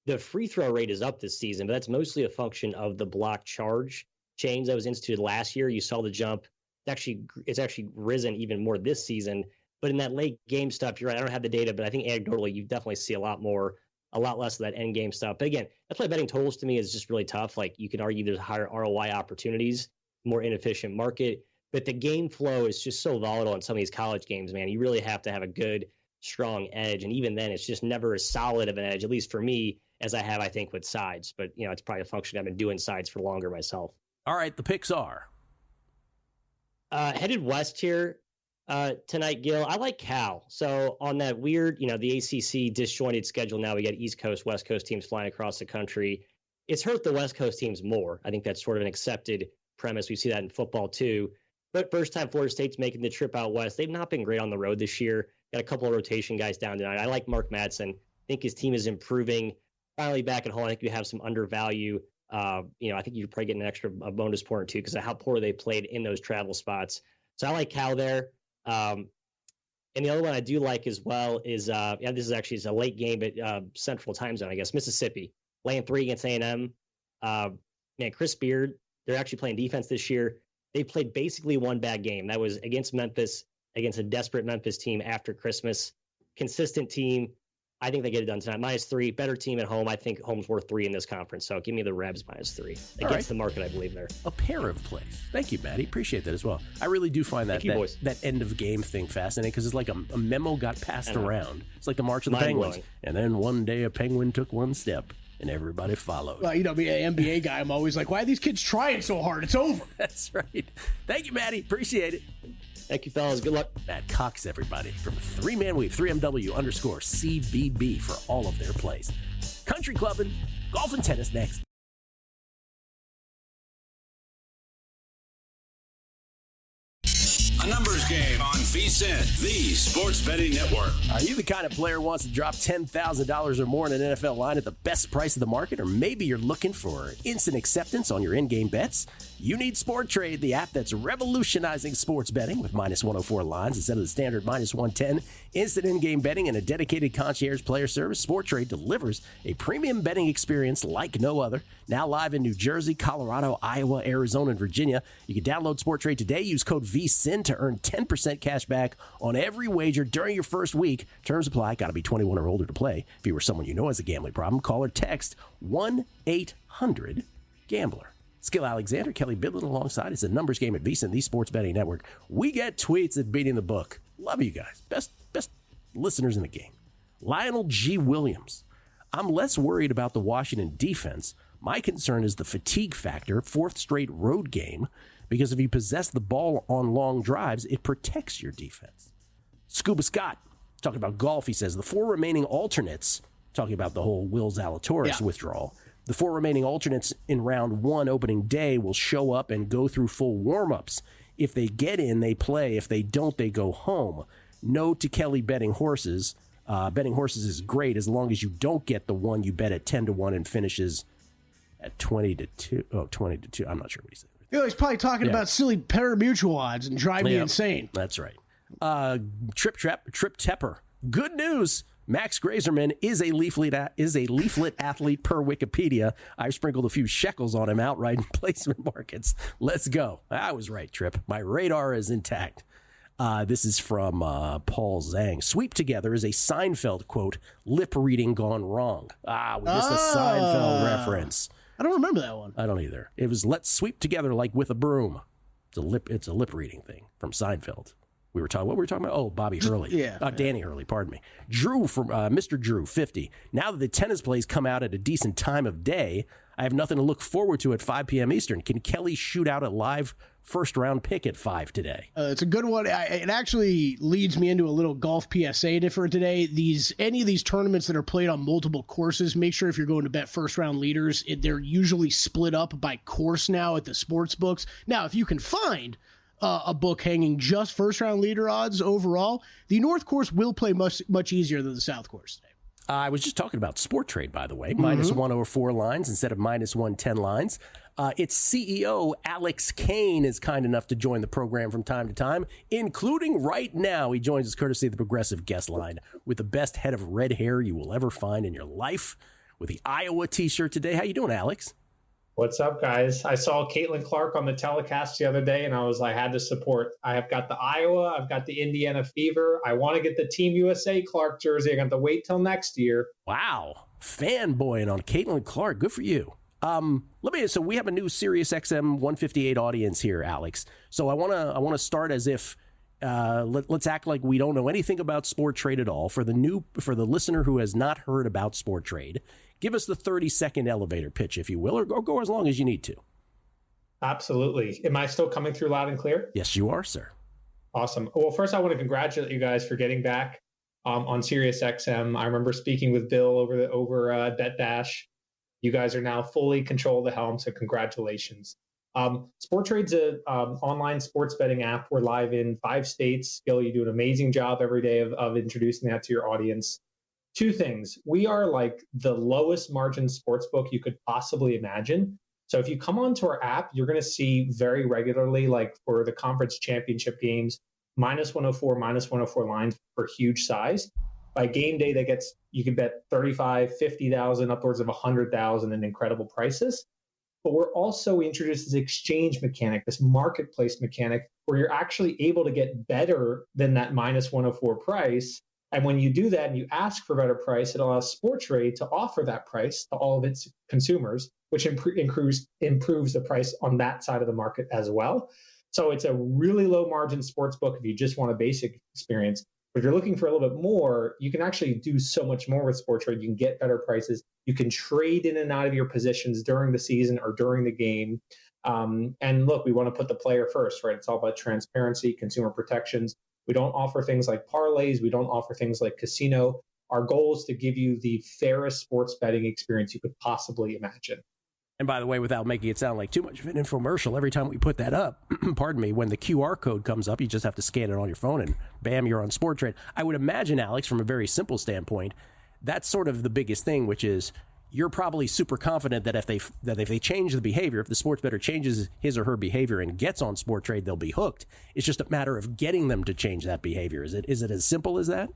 the free throw rate is up this season, but that's mostly a function of the block charge change that was instituted last year. You saw the jump. It's actually risen even more this season. But in that late game stuff, you're right. I don't have the data, but I think anecdotally, you definitely see a lot less of that end game stuff. But again, that's why betting totals to me is just really tough. You can argue there's higher ROI opportunities, more inefficient market, but the game flow is just so volatile in some of these college games, man. You really have to have a good, strong edge. And even then, it's just never as solid of an edge, at least for me, as I have, I think, with sides. But, it's probably a function. I've been doing sides for longer myself. All right, the picks are? Headed west here tonight, Gil. I like Cal. So on that weird, the ACC disjointed schedule now, we got East Coast, West Coast teams flying across the country. It's hurt the West Coast teams more. I think that's sort of an accepted premise. We see that in football, too. But first time Florida State's making the trip out west. They've not been great on the road this year. Got a couple of rotation guys down tonight. I like Mark Madsen. I think his team is improving. Finally back at home, I think you have some undervalue. I think you're probably getting an extra bonus point or two because of how poorly they played in those travel spots. So I like Cal there. And the other one I do like as well is, this is a late game, but Central Time Zone, I guess, Mississippi. Laying 3 against A&M. Chris Beard, they're actually playing defense this year. They played basically one bad game. That was against Memphis, against a desperate Memphis team after Christmas. Consistent team. I think they get it done tonight. -3, better team at home. I think home's worth 3 in this conference. So give me the Rebs -3 against the market, I believe there. A pair of plays. Thank you, Maddie. Appreciate that as well. I really do find that end of game thing fascinating because it's like a memo got passed around. It's like the March of the Penguins. And then one day a penguin took one step and everybody followed. Well, being an NBA guy, I'm always like, why are these kids trying so hard? It's over. That's right. Thank you, Maddie. Appreciate it. Thank you, fellas. Good luck. Matt Cox, everybody, from 3-Man Weave, 3MW_CBB for all of their plays. Country clubbing, golf and tennis next. A numbers game on VSiN, the Sports Betting Network. Are you the kind of player who wants to drop $10,000 or more in an NFL line at the best price of the market? Or maybe you're looking for instant acceptance on your in-game bets? You need SportTrade, the app that's revolutionizing sports betting with -104 lines instead of the standard -110. Instant in-game betting and a dedicated concierge player service. SportTrade delivers a premium betting experience like no other. Now live in New Jersey, Colorado, Iowa, Arizona, and Virginia. You can download SportTrade today. Use code VSiN to earn 10% cash back on every wager during your first week. Terms apply. Got to be 21 or older to play. If you or someone you know has a gambling problem, call or text 1-800-GAMBLER. Skill Alexander, Kelly Bidlin alongside. It's a numbers game at VSiN, the Sports Betting Network. We get tweets at Beating the Book. Love you guys. Best listeners in the game. Lionel G. Williams. I'm less worried about the Washington defense. My concern is the fatigue factor, fourth straight road game, because if you possess the ball on long drives, it protects your defense. Scuba Scott, talking about golf, he says, the 4 remaining alternates, talking about the whole Will Zalatoris withdrawal, the 4 remaining alternates in round 1 opening day will show up and go through full warm-ups. If they get in, they play. If they don't, they go home. No to Kelly betting horses. Betting horses is great as long as you don't get the one you bet at 10-1 and finishes at 20-2. Oh, 20-2. I'm not sure what he said. He's probably talking about silly parimutuel odds and drive me insane. That's right. Trip Tepper. Good news. Max Grazerman is a leaflet athlete per Wikipedia. I've sprinkled a few shekels on him outright in placement markets. Let's go. I was right, Trip. My radar is intact. This is from Paul Zhang. Sweep together is a Seinfeld quote, lip reading gone wrong. We missed a Seinfeld reference. I don't remember that one. I don't either. It was let's sweep together like with a broom. It's a lip reading thing from Seinfeld. What were we talking about? Oh, Bobby Hurley. Danny Hurley, pardon me. Drew from Mr. Drew, 50. Now that the tennis plays come out at a decent time of day, I have nothing to look forward to at 5 p.m. Eastern. Can Kelly shoot out a live first-round pick at 5 today? It's a good one. It actually leads me into a little golf PSA for today. Any of these tournaments that are played on multiple courses, make sure if you're going to bet first-round leaders, they're usually split up by course now at the sports books. Now, if you can find a book hanging just first-round leader odds overall, the North Course will play much easier than the South Course today. I was just talking about Sport Trade, by the way. Minus 104 lines instead of minus 110 lines. Its CEO, Alex Kane, is kind enough to join the program from time to time, including right now. He joins us courtesy of the Progressive Guest Line with the best head of red hair you will ever find in your life with the Iowa t-shirt today. How you doing, Alex? What's up, guys? I saw Caitlin Clark on the telecast the other day, and I had to support. I have got the Iowa. I've got the Indiana Fever. I want to get the Team USA Clark jersey. I got to wait till next year. Wow. Fanboying on Caitlin Clark. Good for you. So we have a new Sirius XM 158 audience here, Alex. So I want to start as if let's act like we don't know anything about Sport Trade at all. For the listener who has not heard about Sport Trade, give us the 30-second elevator pitch, if you will, or go as long as you need to. Absolutely. Am I still coming through loud and clear? Yes, you are, sir. Awesome. Well, first I want to congratulate you guys for getting back on Sirius XM. I remember speaking with Bill over Bet Dash. You guys are now fully control the helm, so congratulations. Sport Trade's an online sports betting app. We're live in 5 states. Gil, you do an amazing job every day of introducing that to your audience. 2 things. We are like the lowest margin sportsbook you could possibly imagine. So if you come onto our app, you're going to see very regularly, like for the conference championship games, minus 104 lines for huge size. By game day, you can bet 35, 50,000, upwards of 100,000 in incredible prices. But we're also introduced this exchange mechanic, this marketplace mechanic, where you're actually able to get better than that minus 104 price. And when you do that and you ask for a better price, it allows Sport Trade to offer that price to all of its consumers, which improves the price on that side of the market as well. So it's a really low margin sports book if you just want a basic experience. But if you're looking for a little bit more, you can actually do so much more with Sport Trade. You can get better prices. You can trade in and out of your positions during the season or during the game. And look, we want to put the player first, right? It's all about transparency, consumer protections. We don't offer things like parlays. We don't offer things like casino. Our goal is to give you the fairest sports betting experience you could possibly imagine. And by the way, without making it sound like too much of an infomercial, every time we put that up, pardon me, when the QR code comes up, you just have to scan it on your phone and bam, you're on Sport Trade. I would imagine, Alex, from a very simple standpoint, that's sort of the biggest thing, which is you're probably super confident that if they change the behavior, if the sports bettor changes his or her behavior and gets on Sport Trade, they'll be hooked. It's just a matter of getting them to change that behavior. Is it as simple as that?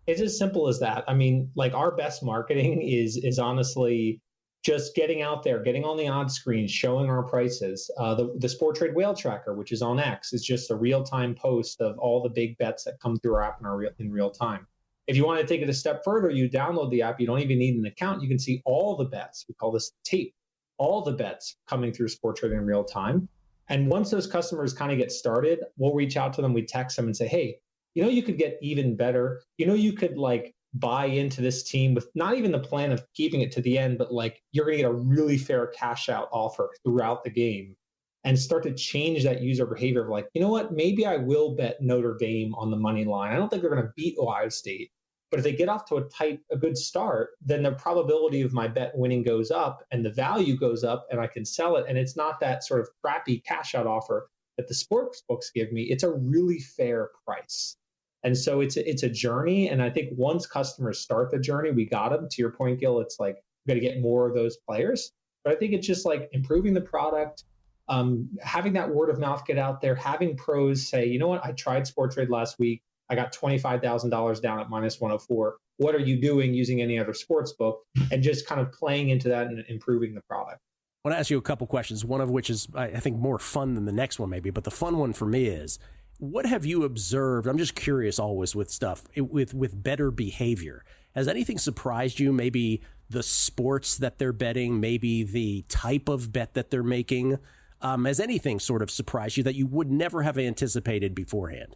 It's as simple as that. I mean, like our best marketing is honestly just getting out there, getting on the odds screen, showing our prices. The Sport Trade Whale Tracker, which is on X, is just a real-time post of all the big bets that come through our app in real time. If you want to take it a step further, you download the app. You don't even need an account. You can see all the bets. We call this tape. All the bets coming through Sport Trade in real time. And once those customers kind of get started, we'll reach out to them. We text them and say, hey, you could get even better. You could like buy into this team with not even the plan of keeping it to the end, but like you're going to get a really fair cash out offer throughout the game, and start to change that user behavior of like, you know what, maybe I will bet Notre Dame on the money line. I don't think they're going to beat Ohio State, but if they get off to a good start, then the probability of my bet winning goes up and the value goes up and I can sell it. And it's not that sort of crappy cash out offer that the sports books give me. It's a really fair price. And so it's a journey. And I think once customers start the journey, we got them. To your point, Gil, it's like we're going to get more of those players. But I think it's just like improving the product, having that word of mouth get out there, having pros say, you know what, I tried Sporttrade last week. I got $25,000 down at -104. What are you doing using any other sports book? And just kind of playing into that and improving the product. I want to ask you a couple questions, one of which is, I think, more fun than the next one maybe, but the fun one for me is, what have you observed? I'm just curious always with stuff, with better behavior. Has anything surprised you? Maybe the sports that they're betting, maybe the type of bet that they're making? Has anything sort of surprised you that you would never have anticipated beforehand?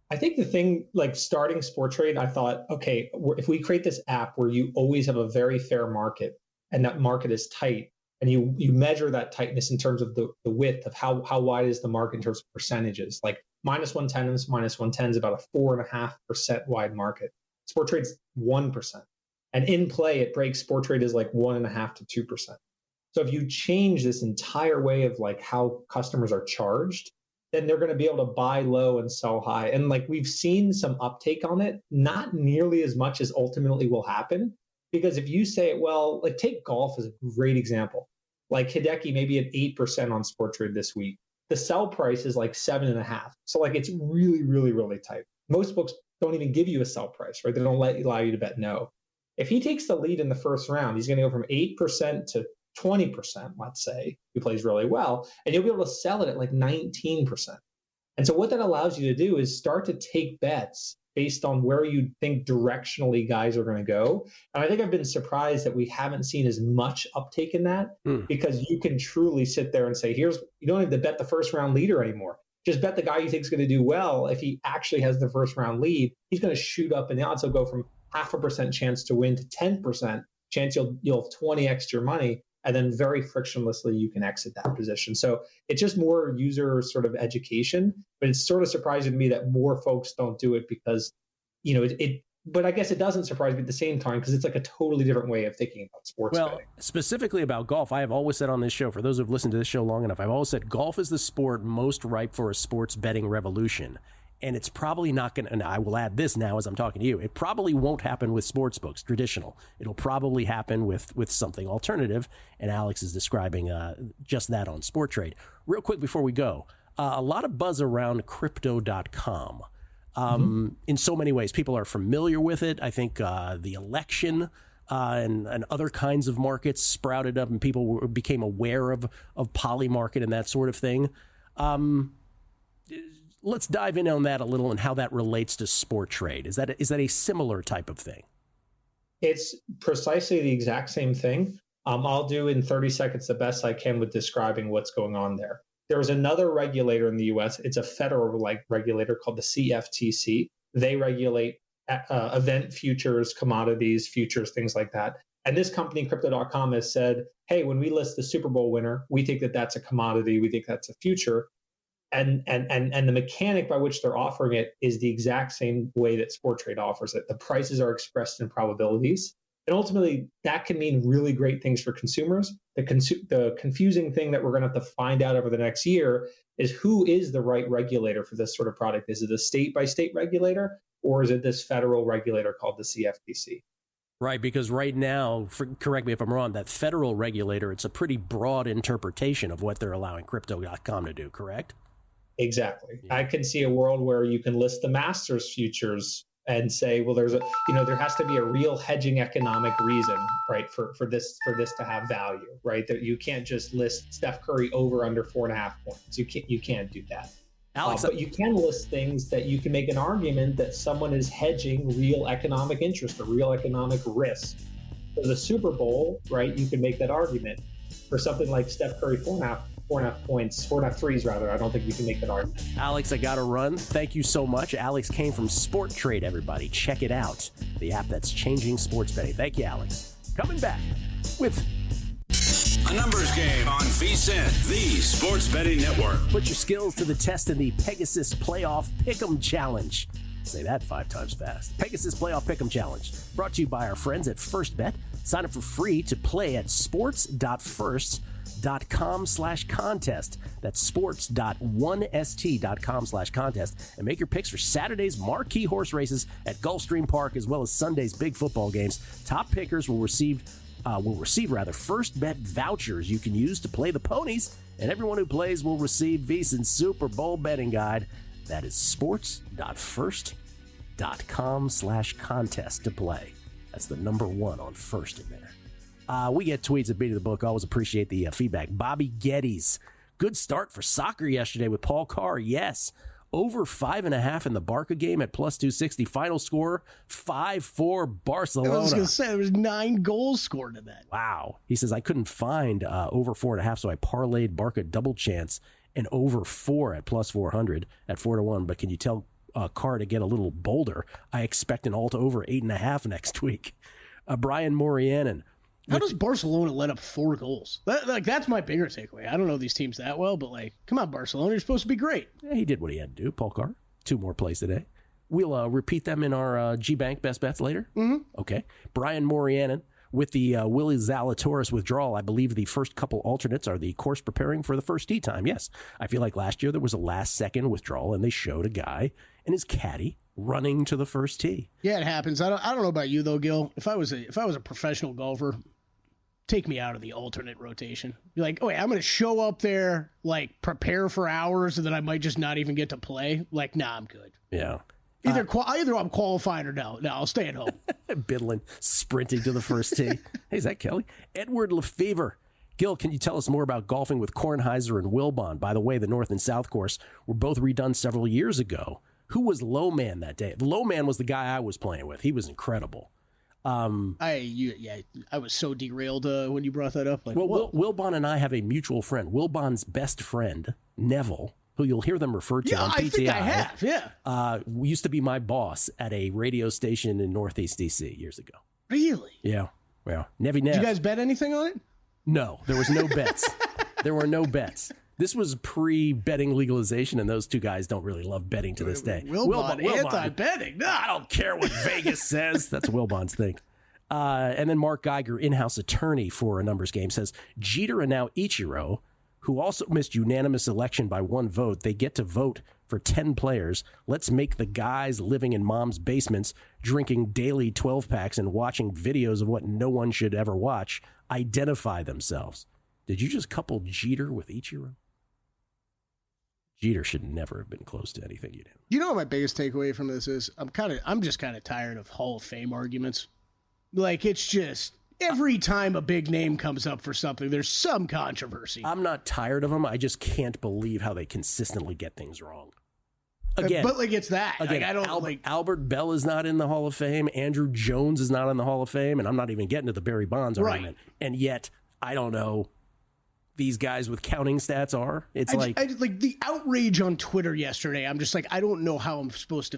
I think the thing, like starting Sporttrade, I thought, okay, if we create this app where you always have a very fair market and that market is tight, and you measure that tightness in terms of the width of how wide is the market in terms of percentages, like -110 and -110 is about a 4.5% wide market. Sporttrade's 1%. And in play, it breaks Sporttrade is like 1.5 to 2%. So if you change this entire way of like how customers are charged, then they're going to be able to buy low and sell high. And like we've seen some uptake on it, not nearly as much as ultimately will happen. Because if you say, well, like take golf as a great example, like Hideki maybe at 8% on Sporttrade this week. The sell price is like 7.5. So like it's really, really, really tight. Most books don't even give you a sell price, right? They don't allow you to bet no. If he takes the lead in the first round, he's going to go from 8% to 20%, let's say, he plays really well, and you'll be able to sell it at like 19%. And so what that allows you to do is start to take bets based on where you think directionally guys are going to go. And I think I've been surprised that we haven't seen as much uptake in that because you can truly sit there and say, you don't have to bet the first round leader anymore. Just bet the guy you think is going to do well. If he actually has the first round lead, he's going to shoot up in the odds. He'll go from 0.5% chance to win to 10% chance you'll 20x your money. And then very frictionlessly, you can exit that position. So it's just more user sort of education, but it's sort of surprising to me that more folks don't do it because, but I guess it doesn't surprise me at the same time because it's like a totally different way of thinking about sports betting. Specifically about golf, I have always said on this show, for those who've listened to this show long enough, I've always said golf is the sport most ripe for a sports betting revolution. And it's probably not going to, and I will add this now as I'm talking to you, it probably won't happen with sports books, traditional. It'll probably happen with something alternative, and Alex is describing just that on Sporttrade. Real quick before we go, a lot of buzz around Crypto.com. In so many ways, people are familiar with it. I think the election and other kinds of markets sprouted up, and people became aware of Polymarket and that sort of thing. Let's dive in on that a little and how that relates to Sporttrade. Is that a similar type of thing? It's precisely the exact same thing. I'll do in 30 seconds the best I can with describing what's going on there. There was another regulator in the U.S. It's a federal regulator called the CFTC. They regulate event futures, commodities, futures, things like that. And this company, Crypto.com, has said, hey, when we list the Super Bowl winner, we think that that's a commodity. We think that's a future. And the mechanic by which they're offering it is the exact same way that Sporttrade offers it. The prices are expressed in probabilities. And ultimately, that can mean really great things for consumers. The confusing thing that we're going to have to find out over the next year is who is the right regulator for this sort of product. Is it a state-by-state regulator, or is it this federal regulator called the CFTC? Right, because right now, correct me if I'm wrong, that federal regulator, it's a pretty broad interpretation of what they're allowing Crypto.com to do, correct? Exactly. Yeah. I can see a world where you can list the Masters futures and say, well, there has to be a real hedging economic reason, right, for this to have value, right? That you can't just list Steph Curry over under 4.5 points. You can't do that. Alex, but you can list things that you can make an argument that someone is hedging real economic interest or real economic risk. For the Super Bowl, right, you can make that argument. For something like Steph Curry 4.5, 4.5 points, 4.5 threes rather. I don't think we can make that argument. Alex, I got to run. Thank you so much. Alex came from Sport Trade, everybody. Check it out. The app that's changing sports betting. Thank you, Alex. Coming back with A numbers game on VSiN, the sports betting network. Put your skills to the test in the Pegasus Playoff Pick'em Challenge. Say that 5 times fast. Pegasus Playoff Pick'em Challenge. Brought to you by our friends at First Bet. Sign up for free to play at sports.first.com/contest. That's sports.1st.com/contest. And make your picks for Saturday's marquee horse races at Gulfstream Park, as well as Sunday's big football games. Top pickers will receive First Bet vouchers you can use to play the ponies, and everyone who plays will receive VSiN's Super Bowl betting guide. That is sports.first.com/contest to play. That's the number 1 on First in there. We get tweets at Beat of the Book. Always appreciate the feedback. Bobby Geddes. Good start for soccer yesterday with Paul Carr. Yes. Over 5.5 in the Barca game at plus 260. Final score 5-4 Barcelona. I was going to say there was 9 goals scored in that. Wow. He says, I couldn't find over 4.5, so I parlayed Barca double chance and over 4 at plus 400 at 4-1. But can you tell Carr to get a little bolder? I expect an alt over 8.5 next week. Brian Morianen. How does Barcelona let up 4 goals? That's my bigger takeaway. I don't know these teams that well, but come on, Barcelona, you're supposed to be great. Yeah, he did what he had to do, Paul Carr. 2 more plays today. We'll repeat them in our G-Bank Best Bets later. Mm-hmm. Okay. Brian Morianen. With the Willie Zalatoris withdrawal, I believe the first couple alternates are the course preparing for the first tee time. Yes, I feel like last year there was a last-second withdrawal, and they showed a guy and his caddy running to the first tee. Yeah, it happens. I don't know about you though, Gil. If I was a professional golfer, take me out of the alternate rotation. Be like, oh, yeah, I'm going to show up there, prepare for hours, and then I might just not even get to play. Nah, I'm good. Yeah. Either I'm qualified or no. No, I'll stay at home. Biddling, sprinting to the first tee. Hey, is that Kelly? Edward Lefevre. Gil, can you tell us more about golfing with Kornheiser and Wilbon? By the way, the North and South course were both redone several years ago. Who was Low Man that day? Low Man was the guy I was playing with. He was incredible. I was so derailed when you brought that up. Wilbon and I have a mutual friend. Wilbon's best friend, Neville, who you'll hear them referred to on PTI. I think I have, yeah. Used to be my boss at a radio station in Northeast D.C. years ago. Really? Yeah. Well, Nevy Nev. Did you guys bet anything on it? No, there was no bets. There were no bets. This was pre-betting legalization, and those two guys don't really love betting to this day. Wilbon anti-betting. No. I don't care what Vegas says. That's Wilbon's thing. And then Mark Geiger, in-house attorney for A Numbers Game, says, Jeter and now Ichiro, who also missed unanimous election by 1 vote, they get to vote for 10 players. Let's make the guys living in mom's basements, drinking daily 12-packs and watching videos of what no one should ever watch, identify themselves. Did you just couple Jeter with Ichiro? Jeter should never have been close to anything you do. You know what my biggest takeaway from this is? I'm just kind of tired of Hall of Fame arguments. It's just every time a big name comes up for something, there's some controversy. I'm not tired of them. I just can't believe how they consistently get things wrong. Again, but it's that. Again, I don't Albert Bell is not in the Hall of Fame. Andrew Jones is not in the Hall of Fame, and I'm not even getting to the Barry Bonds argument. And yet, I don't know. These guys with counting stats are. It's like the outrage on Twitter yesterday. I'm just I don't know how I'm supposed to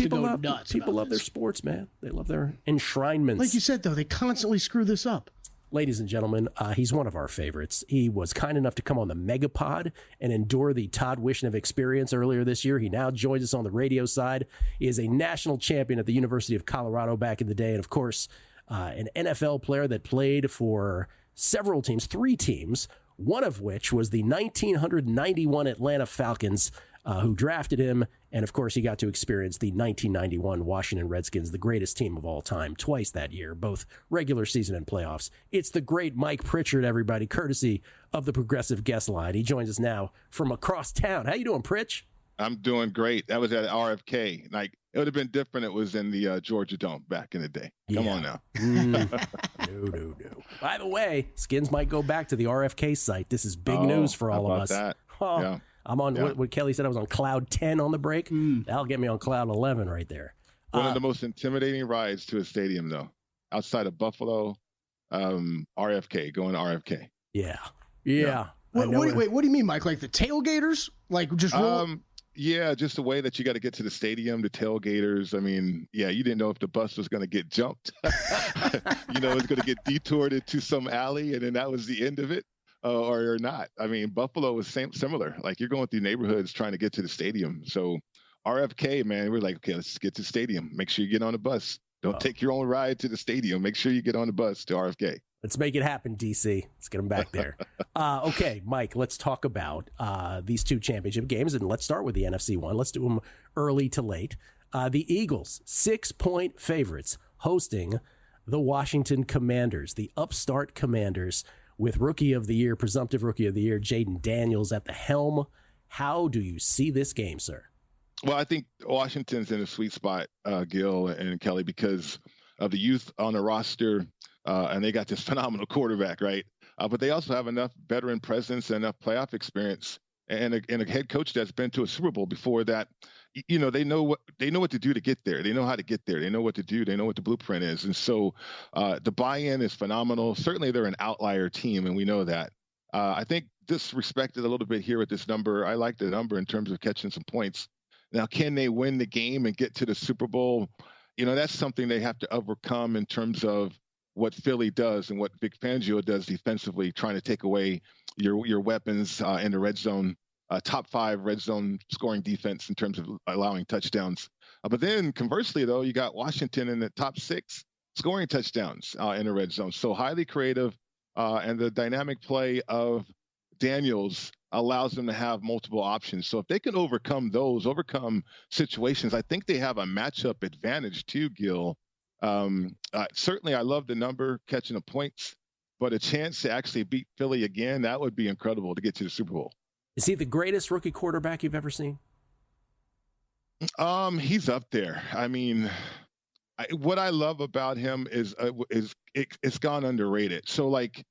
go nuts. People love their sports, man. They love their enshrinements. Like you said, though, they constantly screw this up. Ladies and gentlemen, he's one of our favorites. He was kind enough to come on the Megapod and endure the Todd Wishnev experience earlier this year. He now joins us on the radio side. He is a national champion at the University of Colorado back in the day, and of course, an NFL player that played for several teams, 3 teams, one of which was the 1991 Atlanta Falcons, who drafted him. And of course, he got to experience the 1991 Washington Redskins, the greatest team of all time, twice that year, both regular season and playoffs. It's the great Mike Pritchard, everybody, courtesy of the Progressive Guest Line. He joins us now from across town. How you doing, Pritch? I'm doing great. That was at RFK. It would have been different. It was in the Georgia Dome back in the day. Come on now. No. By the way, Skins might go back to the RFK site. This is big news for all of us. That? Yeah. I'm on what Kelly said. I was on cloud 10 on the break. That'll get me on cloud 11 right there. One of the most intimidating rides to a stadium, though, outside of Buffalo, RFK, going to RFK. Yeah. What do you mean, Mike? Like the tailgaters? Like just Yeah, just the way that you got to get to the stadium, the tailgaters. I mean, yeah, you didn't know if the bus was going to get jumped. It was going to get detoured into some alley, and then that was the end of it, or not. I mean, Buffalo was similar. Like, you're going through neighborhoods trying to get to the stadium. So RFK, man, we're like, okay, let's get to the stadium. Make sure you get on the bus. Don't take your own ride to the stadium. Make sure you get on the bus to RFK. Let's make it happen, DC. Let's get them back there. Okay, Mike, let's talk about these two championship games, and let's start with the NFC one. Let's do them early to late. The Eagles, 6-point favorites, hosting the Washington Commanders, the upstart Commanders, with Rookie of the Year, presumptive Rookie of the Year, Jaden Daniels at the helm. How do you see this game, sir? Well, I think Washington's in a sweet spot, Gil and Kelly, because of the youth on the roster, and they got this phenomenal quarterback, right? But they also have enough veteran presence and enough playoff experience, and a head coach that's been to a Super Bowl before that. They know what to do to get there. They know how to get there. They know what to do. They know what the blueprint is, and so the buy-in is phenomenal. Certainly, they're an outlier team, and we know that. I think disrespected a little bit here with this number. I like the number in terms of catching some points. Now, can they win the game and get to the Super Bowl? That's something they have to overcome in terms of what Philly does and what Vic Fangio does defensively, trying to take away your weapons in the red zone, top 5 red zone scoring defense in terms of allowing touchdowns. But then conversely, though, you got Washington in the top 6 scoring touchdowns in the red zone. So highly creative, and the dynamic play of Daniels allows them to have multiple options. So if they can overcome situations, I think they have a matchup advantage too, Gil. Certainly, I love the number, catching the points, but a chance to actually beat Philly again, that would be incredible to get to the Super Bowl. Is he the greatest rookie quarterback you've ever seen? He's up there. I mean, what I love about him is it's gone underrated. So, like,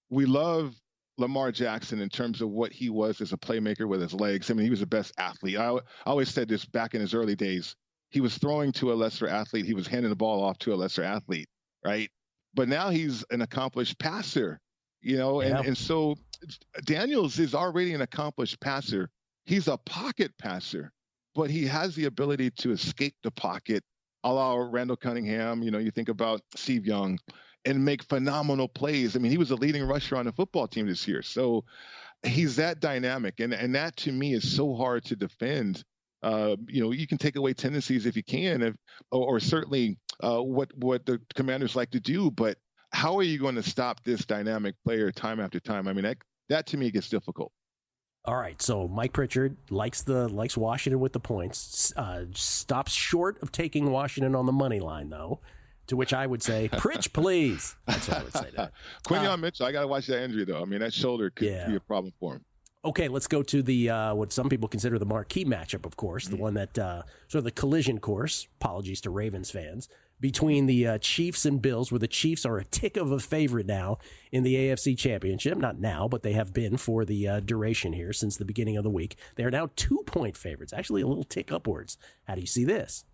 we love Lamar Jackson in terms of what he was as a playmaker with his legs. I mean, he was the best athlete. I always said this back in his early days. He was throwing to a lesser athlete. He was handing the ball off to a lesser athlete, right? But now he's an accomplished passer, and so Daniels is already an accomplished passer. He's a pocket passer, but he has the ability to escape the pocket, a la Randall Cunningham. You think about Steve Young, and make phenomenal plays. I mean, he was a leading rusher on the football team this year. So he's that dynamic. And that to me is so hard to defend. You can take away tendencies if you can, or certainly what the Commanders like to do. But how are you going to stop this dynamic player time after time? I mean, that to me gets difficult. All right, so Mike Pritchard likes Washington with the points. Stops short of taking Washington on the money line, though. To which I would say, Pritch, please. That's what I would say to that. Quinyon Mitchell, I got to watch that injury, though. I mean, that shoulder could be a problem for him. Okay, let's go to the what some people consider the marquee matchup, of course, the one that sort of the collision course, apologies to Ravens fans, between the Chiefs and Bills, where the Chiefs are a tick of a favorite now in the AFC Championship. Not now, but they have been for the duration here since the beginning of the week. They are now 2-point favorites, actually a little tick upwards. How do you see this?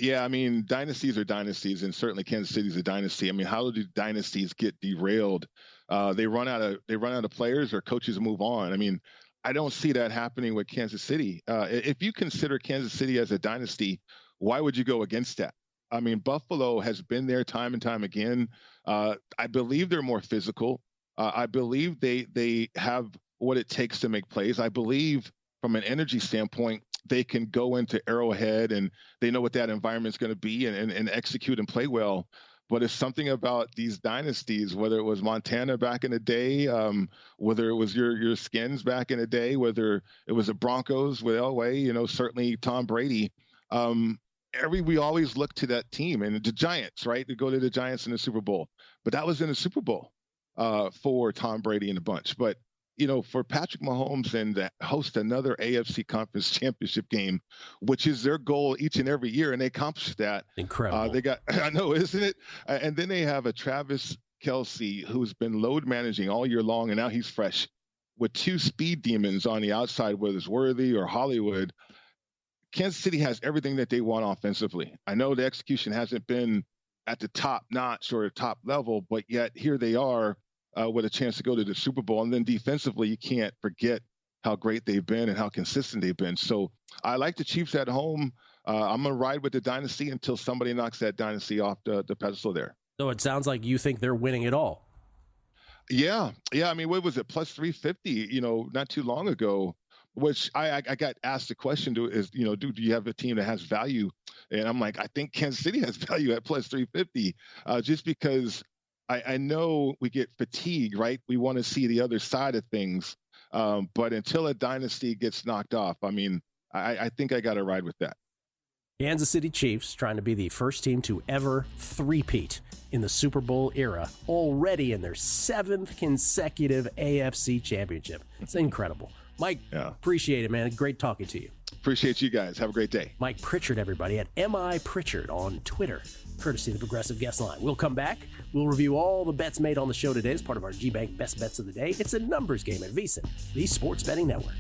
Yeah, I mean, dynasties are dynasties, and certainly Kansas City's a dynasty. I mean, how do dynasties get derailed? They run out of players, or coaches move on. I mean, I don't see that happening with Kansas City. If you consider Kansas City as a dynasty, why would you go against that? I mean, Buffalo has been there time and time again. I believe they're more physical. I believe they have what it takes to make plays. I believe from an energy standpoint, they can go into Arrowhead and they know what that environment is going to be and execute and play well. But it's something about these dynasties, whether it was Montana back in the day, whether it was your Skins back in the day, whether it was the Broncos with Elway, certainly Tom Brady. We always look to that team and the Giants, right? To go to the Giants in the Super Bowl. But that was in the Super Bowl for Tom Brady and a bunch. But for Patrick Mahomes and to host another AFC Conference Championship game, which is their goal each and every year, and they accomplished that. Incredible. I know, isn't it? And then they have a Travis Kelce who's been load managing all year long, and now he's fresh with 2 speed demons on the outside, whether it's Worthy or Hollywood. Kansas City has everything that they want offensively. I know the execution hasn't been at the top notch or top level, but yet here they are. with a chance to go to the Super Bowl. And then defensively, you can't forget how great they've been and how consistent they've been. So I like the Chiefs at home. I'm going to ride with the dynasty until somebody knocks that dynasty off the pedestal there. So it sounds like you think they're winning it all. Yeah. I mean, what was it? Plus 350, not too long ago, which I got asked the question do you have a team that has value? And I'm like, I think Kansas City has value at plus 350, just because I know we get fatigue, right? We want to see the other side of things. But until a dynasty gets knocked off, I mean, I think I got to ride with that. Kansas City Chiefs trying to be the first team to ever three-peat in the Super Bowl era, already in their 7th consecutive AFC championship. It's incredible. Mike, Appreciate it, man. Great talking to you. Appreciate you guys. Have a great day. Mike Pritchard, everybody, at MI Pritchard on Twitter, courtesy of the Progressive Guest Line. We'll come back. We'll review all the bets made on the show today as part of our G-Bank Best Bets of the Day. It's a numbers game at VSiN, the Sports Betting Network.